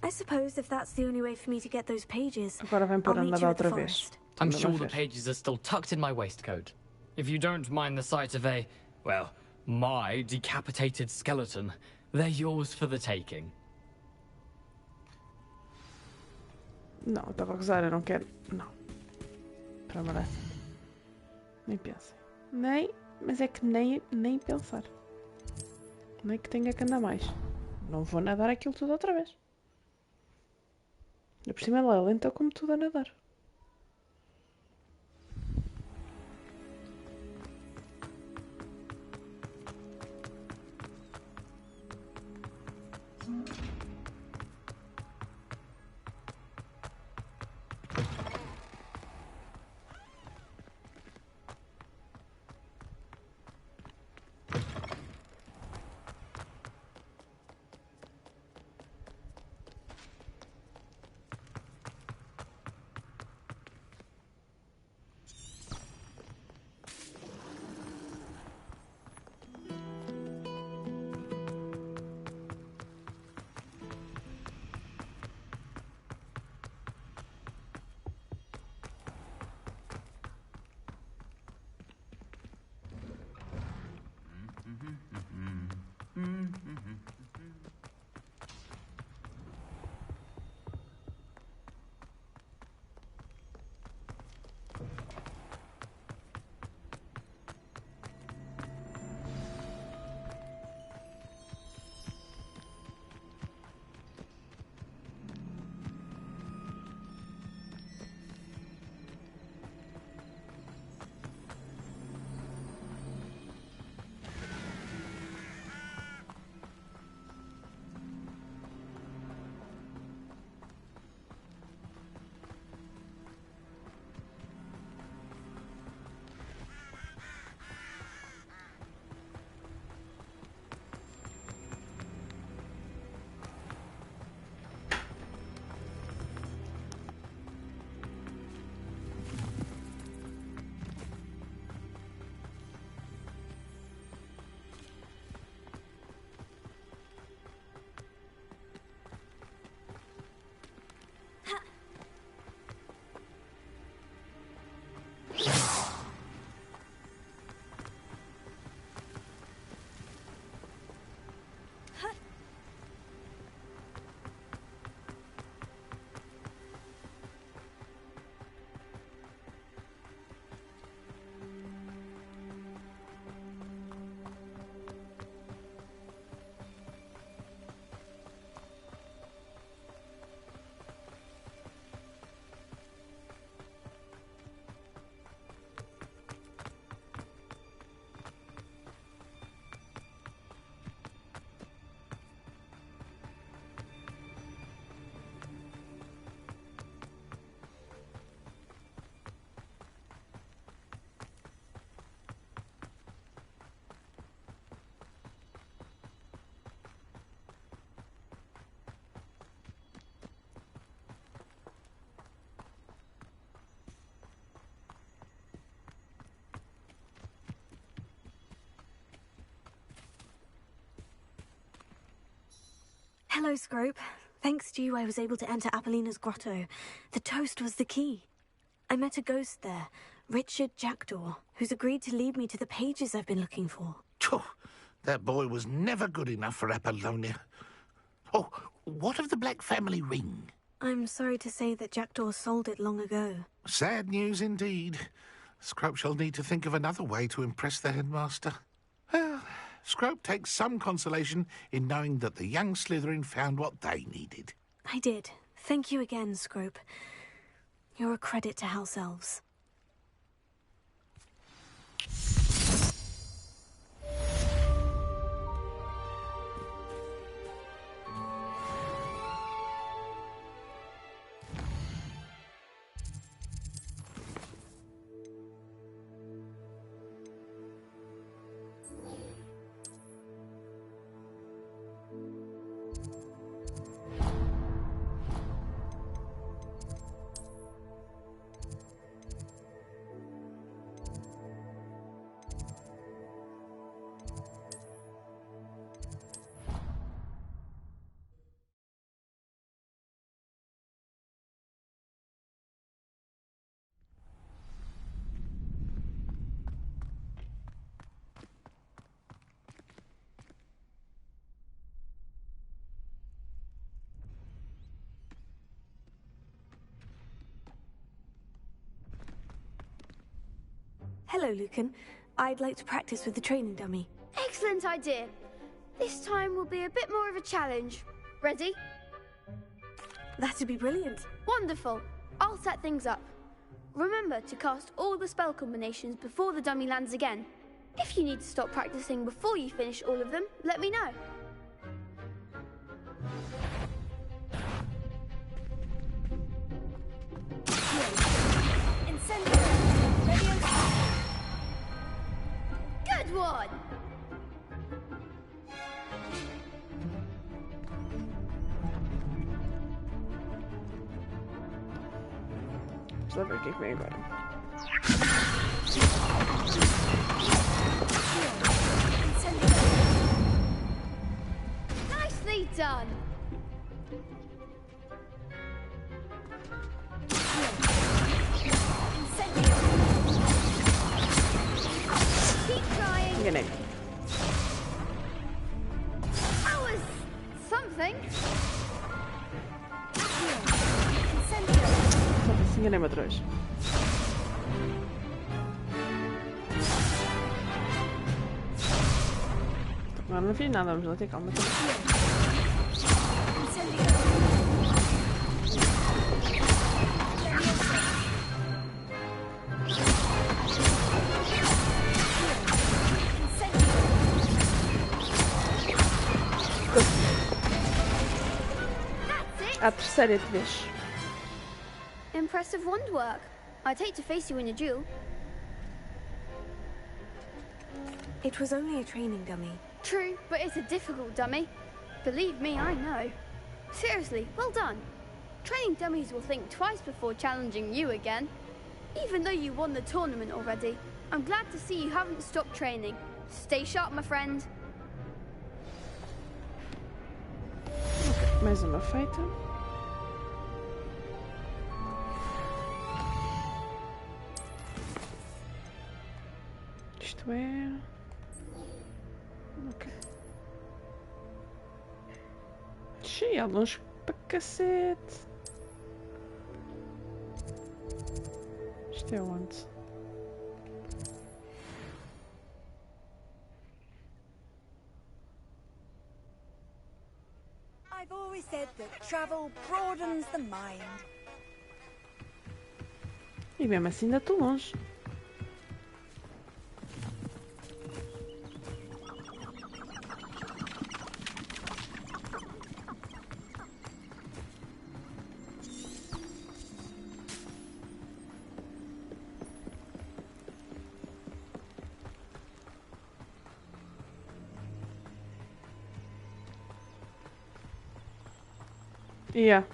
I suppose if that's the only way for me to get those pages, Agora vem I'll pôr a meet you nadar at the outra vez. forest. I'm Também sure vais the ver. pages are still tucked in my waistcoat. If you don't mind the sight of a, well, my decapitated skeleton, they're yours for the taking. Não, eu estava a gozar, eu não quero. Não. Para amar. Nem pensem. Mas é que nem pensar. Nem que tenha que andar mais. Não vou nadar aquilo tudo outra vez. E por cima ela é lenta como tudo a nadar. Hello, Scrope. Thanks to you, I was able to enter Apollina's grotto. The toast was the key. I met a ghost there, Richard Jackdaw, who's agreed to lead me to the pages I've been looking for. That boy was never good enough for Apollonia. Oh, what of the Black family ring? I'm sorry to say that Jackdaw sold it long ago. Sad news indeed. Scrope shall need to think of another way to impress the headmaster. Well, Scrope takes some consolation in knowing that the young Slytherin found what they needed. I did. Thank you again, Scrope. You're a credit to House Elves. Hello, Lucan. I'd like to practice with the training dummy. Excellent idea. This time will be a bit more of a challenge. Ready? That'd be brilliant. Wonderful. I'll set things up. Remember to cast all the spell combinations before the dummy lands again. If you need to stop practicing before you finish all of them, let me know. Good one! Deixa eu ver o que vem agora. Nicely done! Keep trying. Enganei. That was something. Só enganei-me outra vez. Agora não fiz nada, vamos lá ter calma. A terceira vez. Impressive wand work. I'd hate to face you in a duel. It was only a training dummy. True, but it's a difficult dummy. Believe me, I know. Seriously, well done. Training dummies will think twice before challenging you again. Even though you won the tournament already, I'm glad to see you haven't stopped training. Stay sharp, my friend. Mais uma feita. Isto é... Ok. Xiii, há longe para cacete. Isto é onde? I've always said that travel broadens the mind. E mesmo assim ainda estou longe.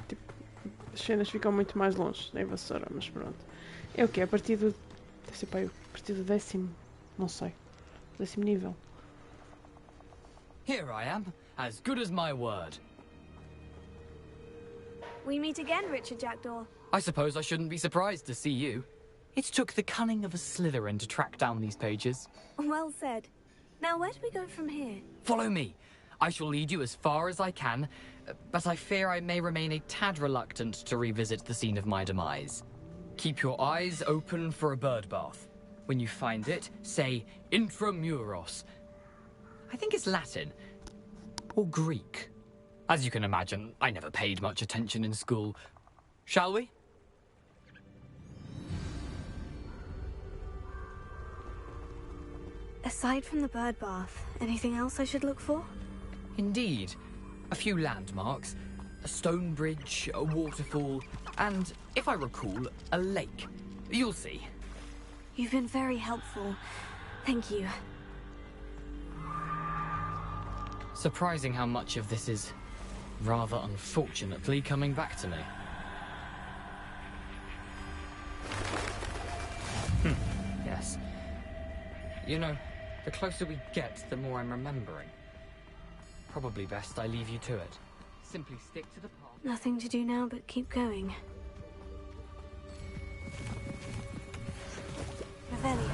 Tipo, as cenas ficam muito mais longe da vassoura, mas pronto. É o que? A partir do... Deve ser para aí, a partir do 10º, não sei, 10º nível. Here I am, as good as my word. We meet again, Richard Jackdaw. I suppose I shouldn't be surprised to see you. It took the cunning of a Slytherin to track down these pages. Well said. Now, where do we go from here? Follow me. I shall lead you as far as I can, but I fear I may remain a tad reluctant to revisit the scene of my demise. Keep your eyes open for a bird bath. When you find it, say intramuros. I think it's Latin. Or Greek. As you can imagine, I never paid much attention in school. Shall we? Aside from the bird bath, anything else I should look for? Indeed. A few landmarks. A stone bridge, a waterfall, and, if I recall, a lake. You'll see. You've been very helpful. Thank you. Surprising how much of this is, rather unfortunately, coming back to me. Yes. You know, the closer we get, the more I'm remembering. Probably best I leave you to it. Simply stick to the path. Nothing to do now but keep going. Revelio.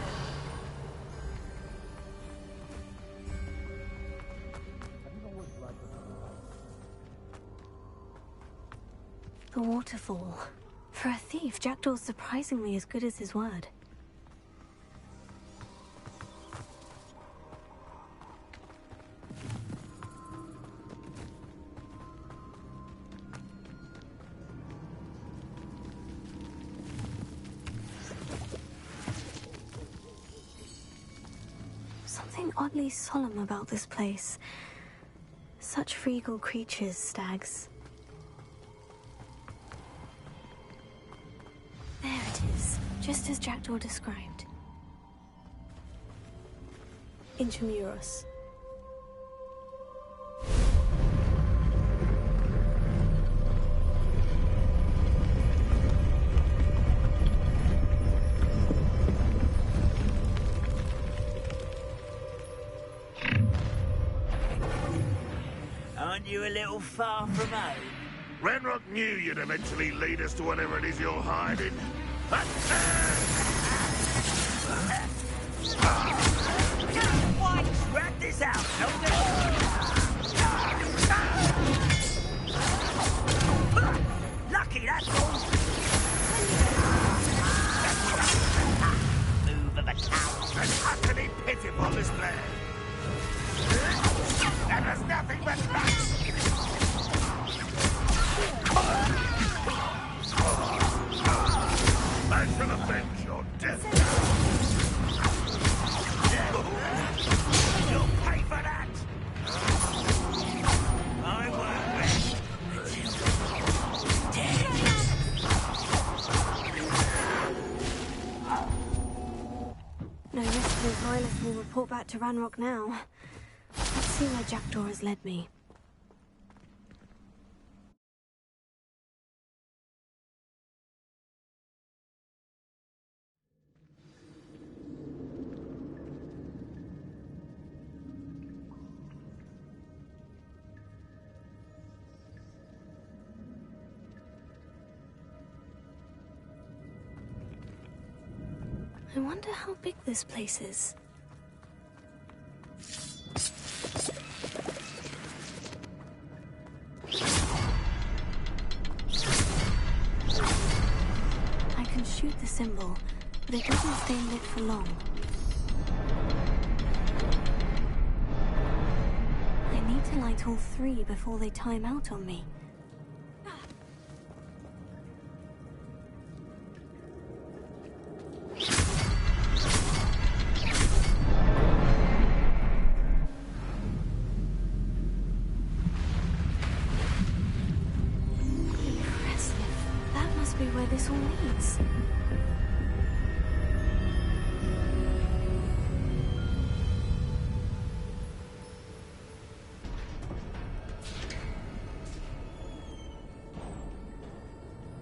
The waterfall. For a thief, Jackdaw's surprisingly as good as his word. Something oddly solemn about this place. Such regal creatures, stags. There it is, just as Jackdaw described. Intramuros. Aren't you a little far from home? Ranrock knew you'd eventually lead us to whatever it is you're hiding. Why rat this out, lucky that's all. Move of a cow. An utterly pitiful display. That was nothing but luck. I shall avenge your death. You'll pay for that. I won't rest until dead. No risk of Violet will report back to Ranrock now. Let's see where Jackdaw has led me. I wonder how big this place is. I can shoot the symbol, but it doesn't stay lit for long. I need to light all three before they time out on me.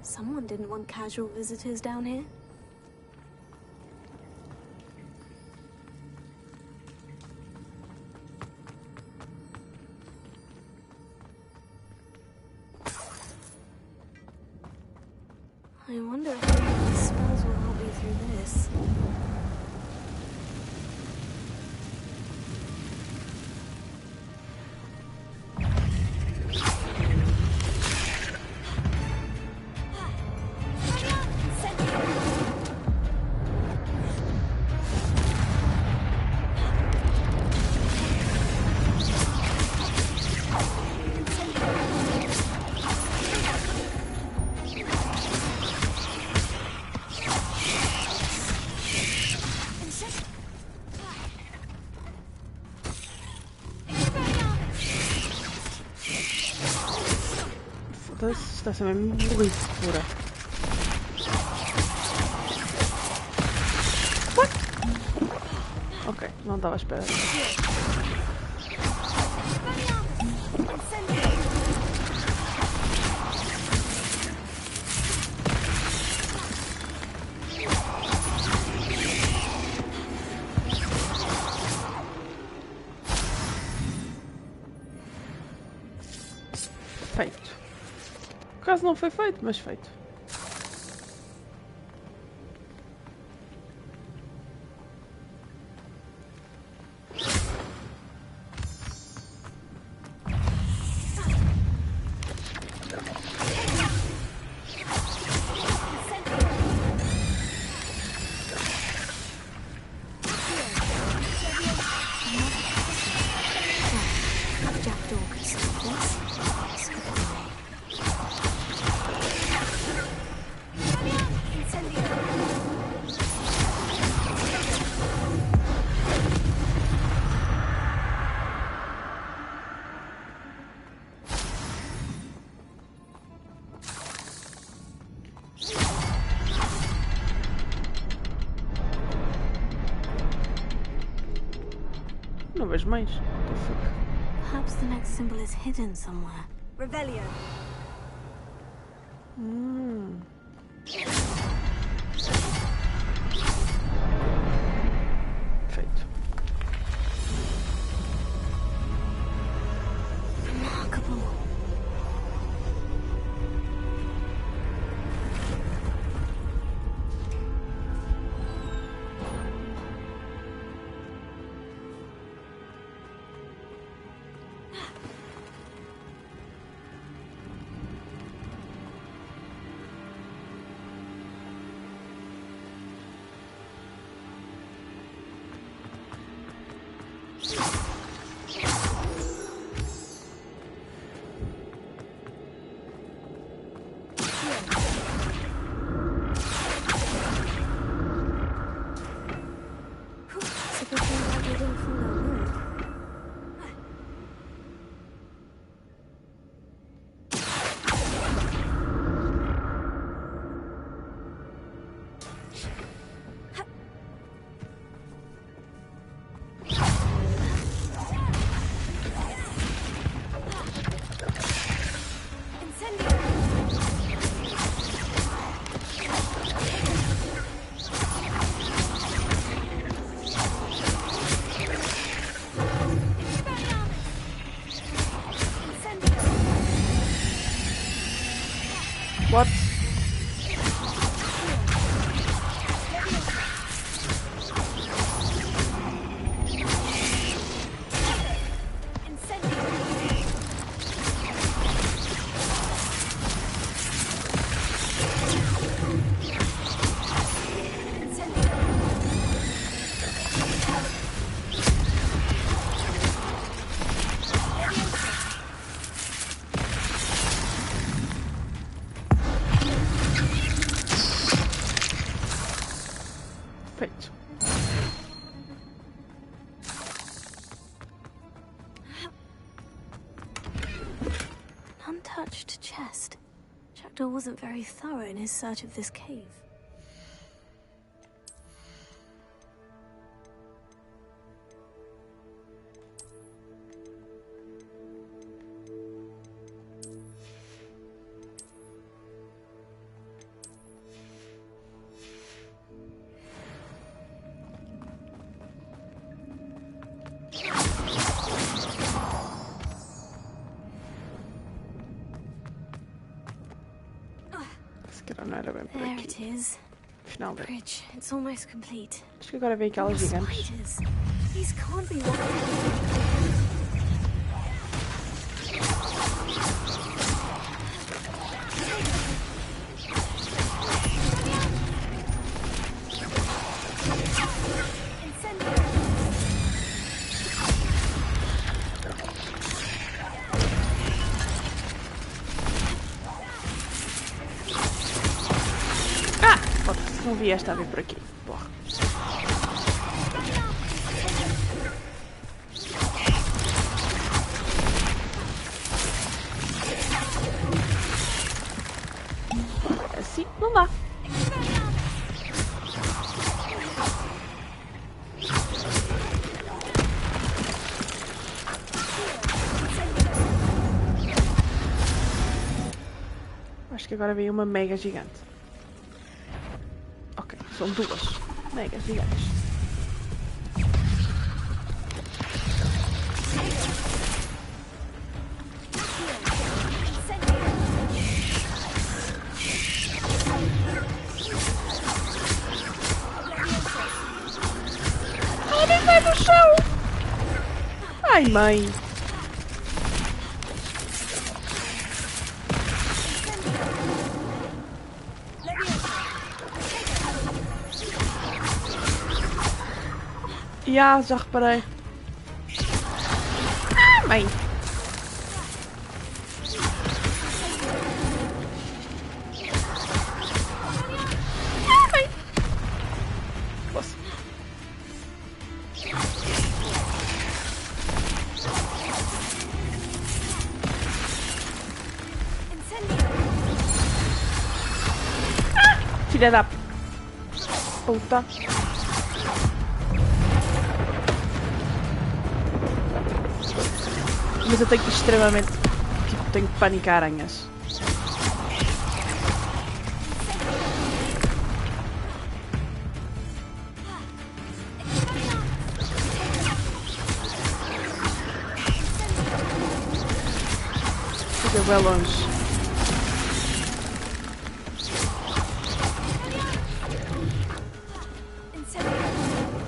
Someone didn't want casual visitors down here. I wonder if any of these spells will help me through this. Foda-se, está a ser mesmo burrice pura. What? Ok, não estava à espera. Feito. Por acaso não foi feito, mas feito. Jackdaw could stop this. Não vejo mais. Perhaps the next symbol is hidden somewhere. Revelio. Feito. Remarkable. What? Feito. An untouched chest. Jackdaw wasn't very thorough in his search of this cave. calhar não era bem por There aqui. it is. Final The dele. bridge. It's almost complete. Acho que agora vem aquelas More gigantes. spiders. These can't be right. Não vi esta a vir por aqui. Porra. Assim não dá. Acho que agora vem uma mega gigante. Ok, são duas mega gigantes. Ela nem vai no chão! Ai, mãe! Já reparei. Ah, mãe! Ah, mãe! Posso. Ah, filha da puta. Mas eu tenho extremamente... Tipo, tenho pânico a aranhas. Fica bem longe.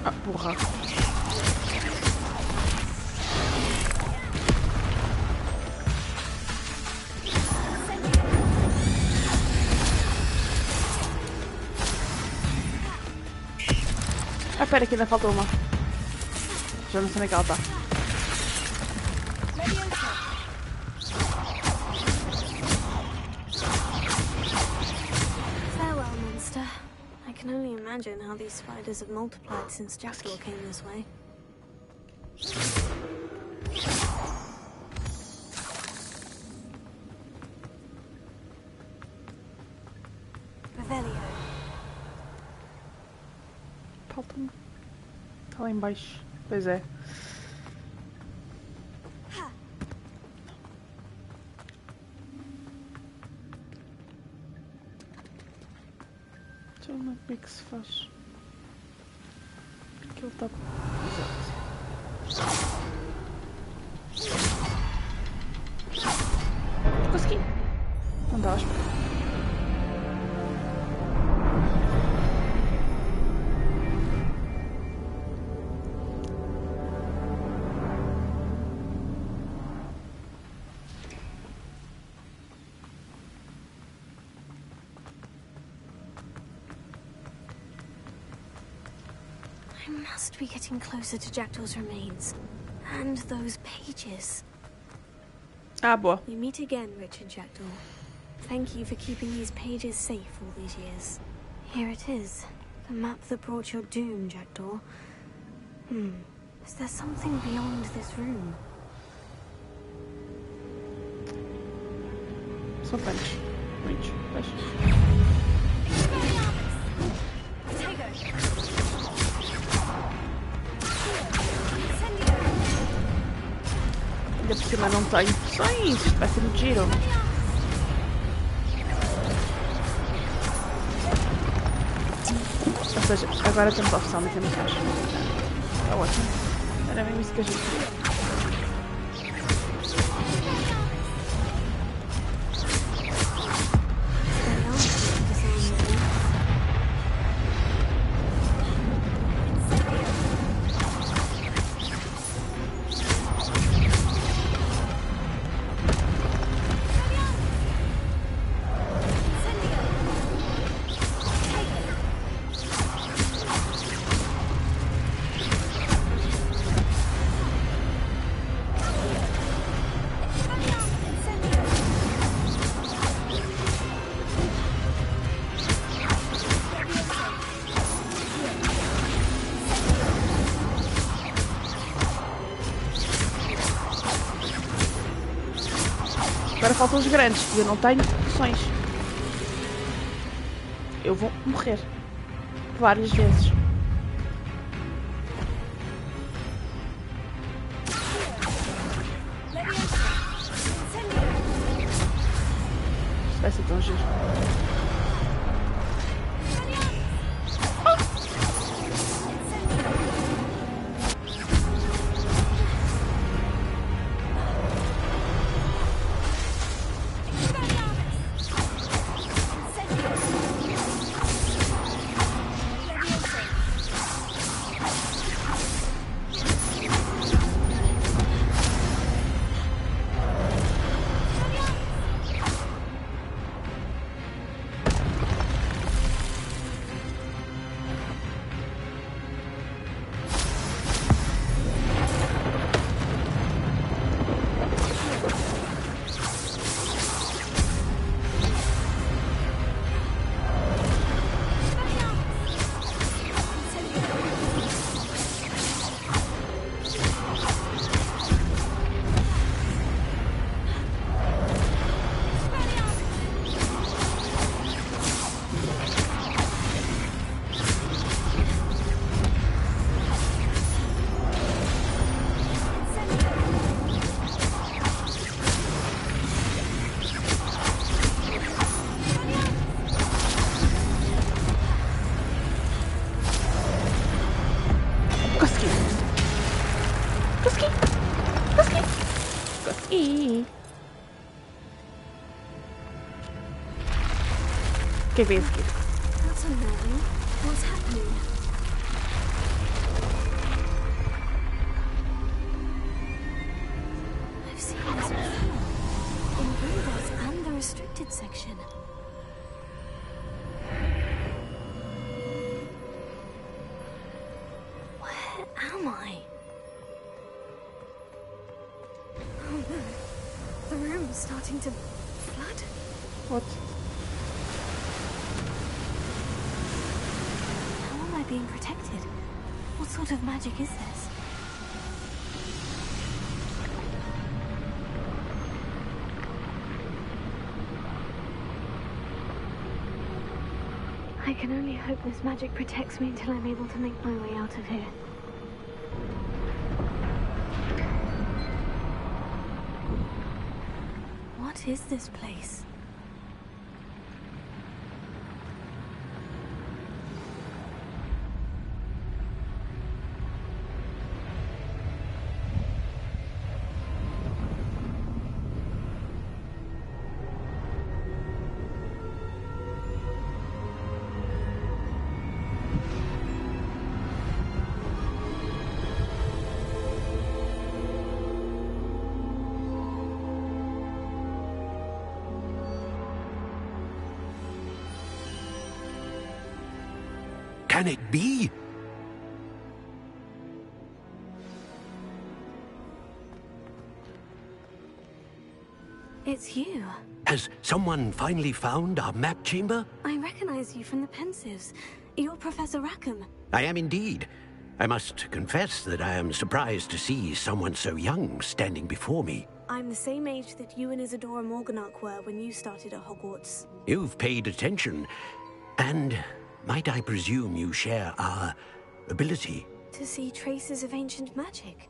Ah, porra. Ah, espera, que ainda falta uma. Já não sei onde é que ela está. Farewell, monster. I can only imagine how these spiders have multiplied since Jackdaw came this way. Revelio. Falta-me. Está lá em baixo. Pois é. Deixa eu ver como é que se faz. Aquilo está... Exato. Consegui. Não dá, espera. I must be getting closer to Jackdaw's remains. And those pages. Ah, boa. We meet again, Richard Jackdaw. Thank you for keeping these pages safe all these years. Here it is. The map that brought your doom, Jackdaw. Is there something beyond this room? São tantos. Muitos. Pois. Ainda por cima não tenho poções. Isto vai ser muito giro. Ou seja, agora temos a opção de ter missões. Está ótimo. Era mesmo isso que a gente queria. Agora faltam os grandes e eu não tenho poções. Eu vou morrer. Várias vezes. Isto vai ser tão giro. Que vem a seguir. That's unnerving. What's happening? I've seen this before. In Hogwarts and the restricted section. Where am I? Oh no. The room's starting to flood. What? Being protected. What sort of magic is this? I can only hope this magic protects me until I'm able to make my way out of here. What is this place? Can it be? It's you. Has someone finally found our map chamber? I recognize you from the Pensives. You're Professor Rackham. I am indeed. I must confess that I am surprised to see someone so young standing before me. I'm the same age that you and Isadora Morganach were when you started at Hogwarts. You've paid attention, and might I presume you share our ability? To see traces of ancient magic?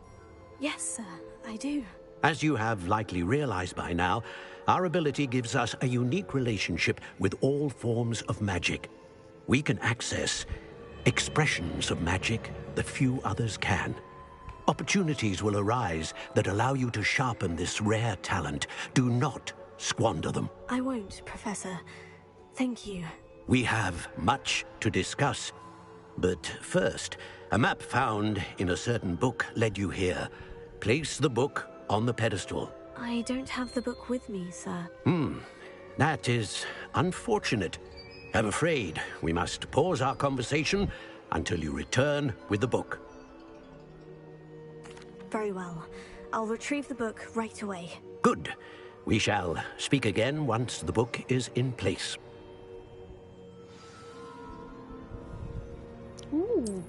Yes, sir, I do. As you have likely realized by now, our ability gives us a unique relationship with all forms of magic. We can access expressions of magic that few others can. Opportunities will arise that allow you to sharpen this rare talent. Do not squander them. I won't, Professor. Thank you. We have much to discuss. But first, a map found in a certain book led you here. Place the book on the pedestal. I don't have the book with me, sir. That is unfortunate. I'm afraid we must pause our conversation until you return with the book. Very well. I'll retrieve the book right away. Good. We shall speak again once the book is in place. Ooh.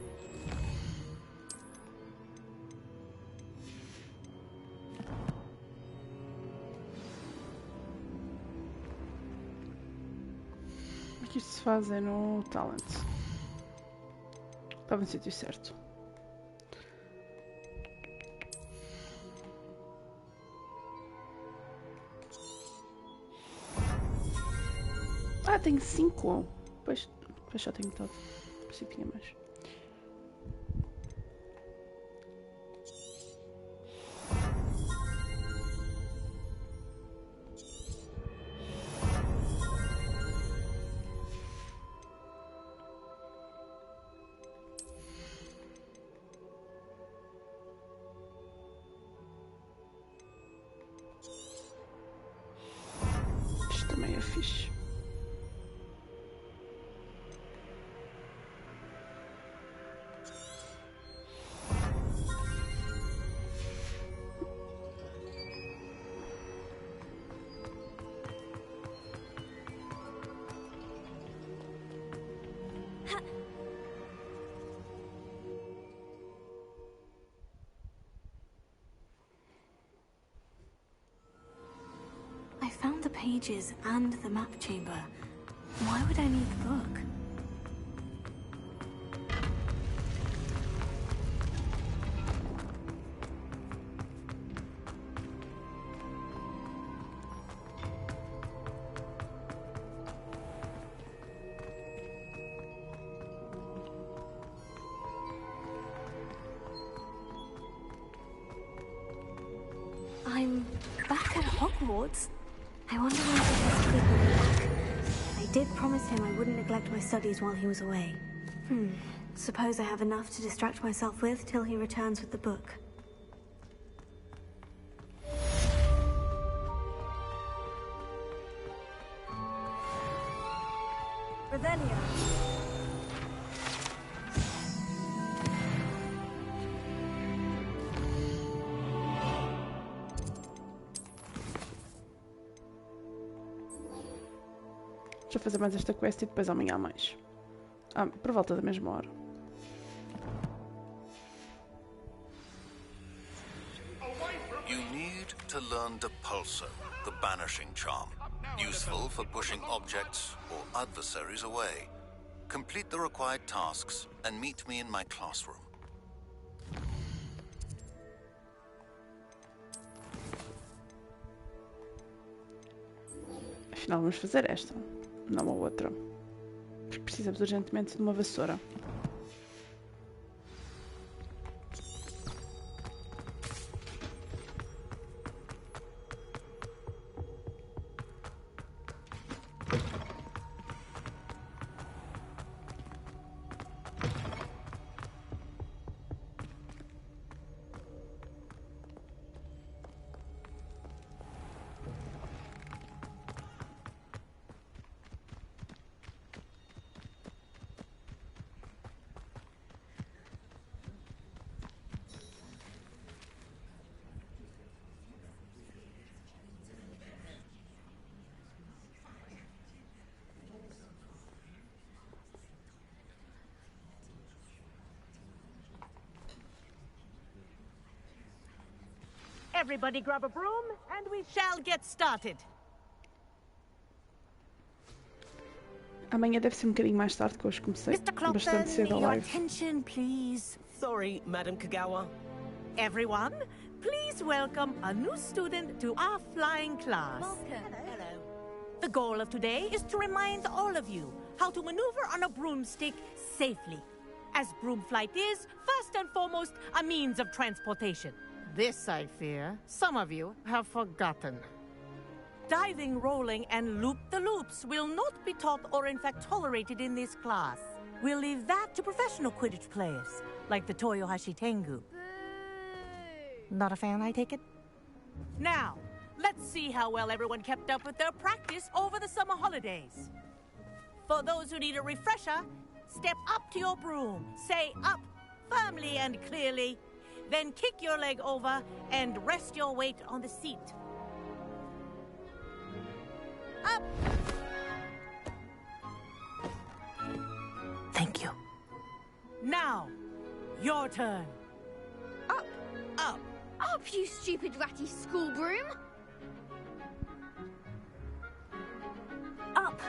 que isto se faz é no Talent. Estava no sítio certo. Ah, tenho 5. Pois só tenho metade. Pensei que tinha mais. Isto também é fixe. I found the pages and the map chamber. Why would I need the book? I'm back at Hogwarts. I wonder when Professor Fig will be back. I did promise him I wouldn't neglect my studies while he was away. Suppose I have enough to distract myself with till he returns with the book. Revelio. Deixa eu fazer mais esta quest e depois amanhã há mais. Por volta da mesma hora. You need to learn Depulso, the banishing charm. Useful for pushing objects or adversaries away. Complete the required tasks and meet me in my classroom. Afinal, vamos fazer esta, não a outra. Porque precisamos urgentemente de uma vassoura. Everybody grab a broom, and we shall get started. Amanhã deve ser um bocadinho mais tarde, que hoje comecei bastante cedo a your live. attention, please. Sorry, Madam Kagawa. Everyone, please welcome a new student to our flying class. Hello. The goal of today is to remind all of you how to maneuver on a broomstick safely, as broom flight is, first and foremost, a means of transportation. This, I fear, some of you have forgotten. Diving, rolling, and loop-the-loops will not be taught or in fact tolerated in this class. We'll leave that to professional Quidditch players, like the Toyohashi Tengu. Not a fan, I take it? Now, let's see how well everyone kept up with their practice over the summer holidays. For those who need a refresher, step up to your broom, say up firmly and clearly, then kick your leg over and rest your weight on the seat. Up! Thank you. Now, your turn. Up, Up. up, you stupid ratty school broom! Up!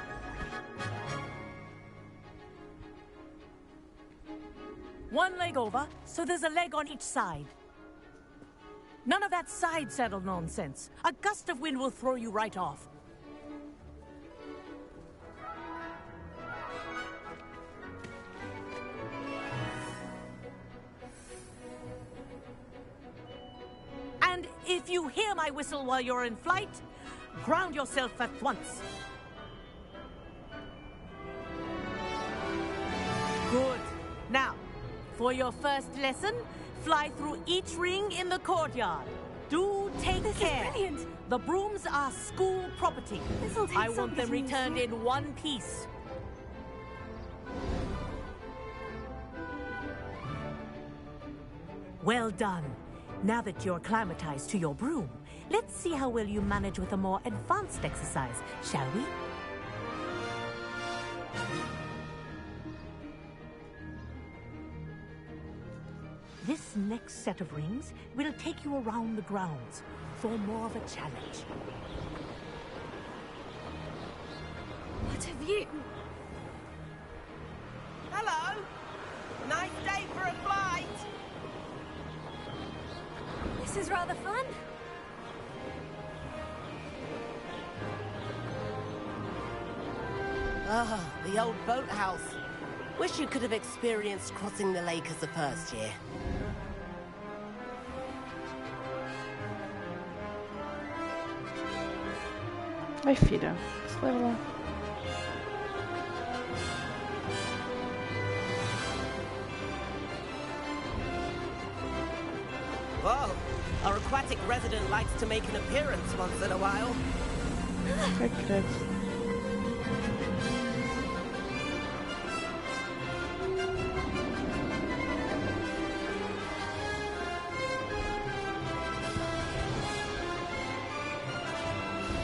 One leg over, so there's a leg on each side. None of that side saddle nonsense. A gust of wind will throw you right off. And if you hear my whistle while you're in flight, ground yourself at once. Good. Now, for your first lesson, fly through each ring in the courtyard. Do take care. This is brilliant. The brooms are school property. This'll take I want some them getting returned used to. in one piece. Well done. Now that you're acclimatized to your broom, let's see how well you manage with a more advanced exercise, shall we? This next set of rings will take you around the grounds for more of a challenge. What have you? Hello. Nice day for a flight. This is rather fun. Ah, the old boathouse. Wish you could have experienced crossing the lake as the first year. Ai, filha, se leva lá. Whoa, our aquatic resident likes to make an appearance once in a while. Ai, credo.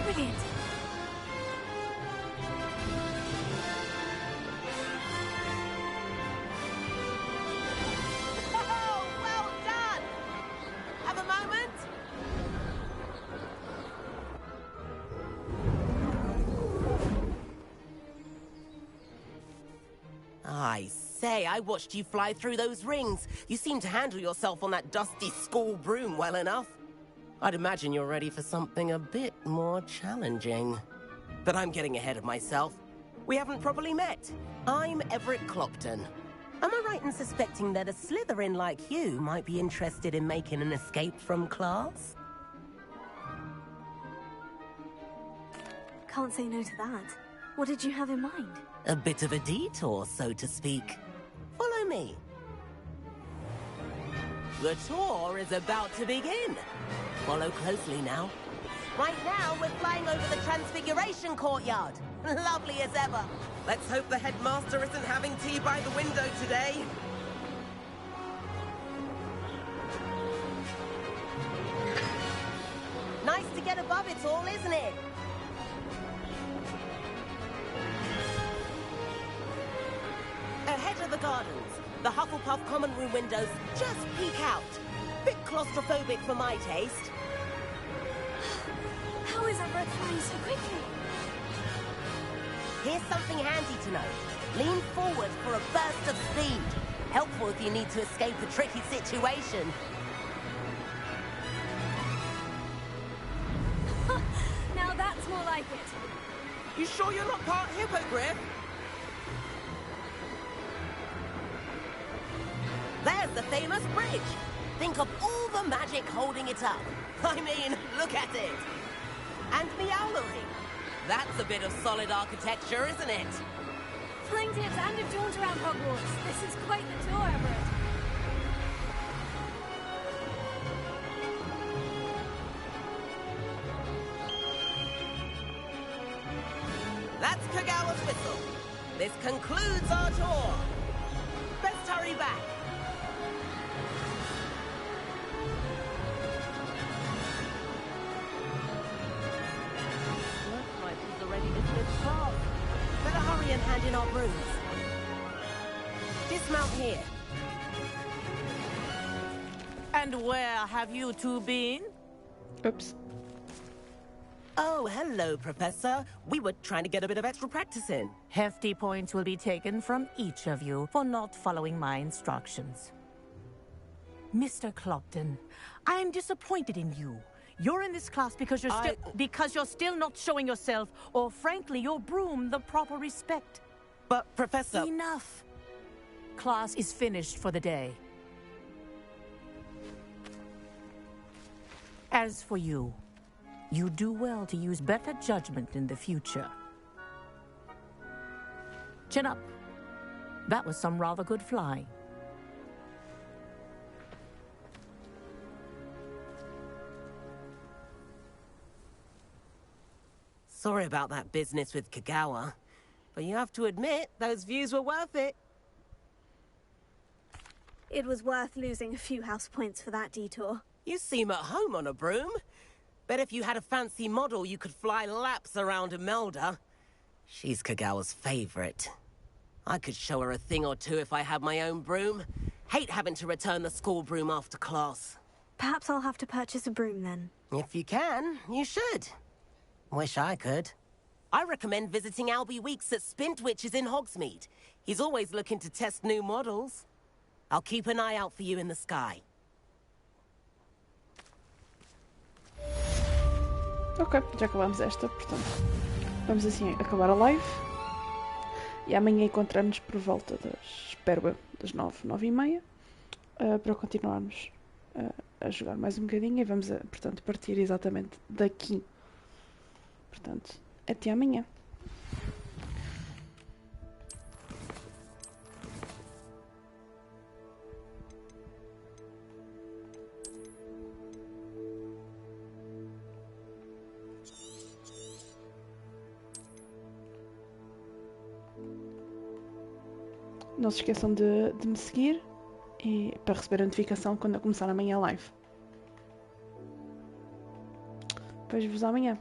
Brilliant. Oh, well done! Have a moment? I say, I watched you fly through those rings. You seem to handle yourself on that dusty school broom well enough. I'd imagine you're ready for something a bit more challenging. But I'm getting ahead of myself. We haven't properly met. I'm Everett Clopton. Am I right in suspecting that a Slytherin like you might be interested in making an escape from class? Can't say no to that. What did you have in mind? A bit of a detour, so to speak. Follow me. The tour is about to begin. Follow closely now. Right now, we're flying over the Transfiguration Courtyard. Lovely as ever. Let's hope the headmaster isn't having tea by the window today. Nice to get above it all, isn't it? Ahead of the gardens, the Hufflepuff common room windows just peek out. Bit claustrophobic for my taste. How is Everett flying so quickly? Here's something handy to know. Lean forward for a burst of speed. Helpful if you need to escape a tricky situation. Now that's more like it. You sure you're not part hippogriff? There's the famous bridge. Think of all the magic holding it up. I mean, look at it. And Meowlery. That's a bit of solid architecture, isn't it? Flying tips and a jaunt around Hogwarts. This is quite the tour, Everett. That's Kagawa's whistle. This concludes our tour. Best hurry back. Looks like he's already dismissed class. Better hurry and hand in our brooms. Dismount here. And where have you two been? Oops. Oh, hello, Professor. We were trying to get a bit of extra practice in. Hefty points will be taken from each of you for not following my instructions. Mr. Clopton, I am disappointed in you. You're in this class because you're still not showing yourself, or frankly, your broom the proper respect. But, Professor... Enough. Class is finished for the day. As for you, you do well to use better judgment in the future. Chin up. That was some rather good flying. Sorry about that business with Kagawa, but you have to admit, those views were worth it. It was worth losing a few house points for that detour. You seem at home on a broom. Bet if you had a fancy model, you could fly laps around Imelda. She's Kagawa's favorite. I could show her a thing or two if I had my own broom. Hate having to return the school broom after class. Perhaps I'll have to purchase a broom then. If you can, you should. Wish I could. I recommend visiting Albie Weeks at Spintwitches in Hogsmeade. He's always looking to test new models. I'll keep an eye out for you in the sky. Ok, já acabamos esta, portanto, vamos assim acabar a live. E amanhã encontramos por volta das, espero eu, das 9, 9h30, para continuarmos a jogar mais um bocadinho e vamos, portanto, partir exatamente daqui. Portanto, até amanhã. Não se esqueçam de me seguir e para receber a notificação quando eu começar amanhã a live. Vejo-vos amanhã.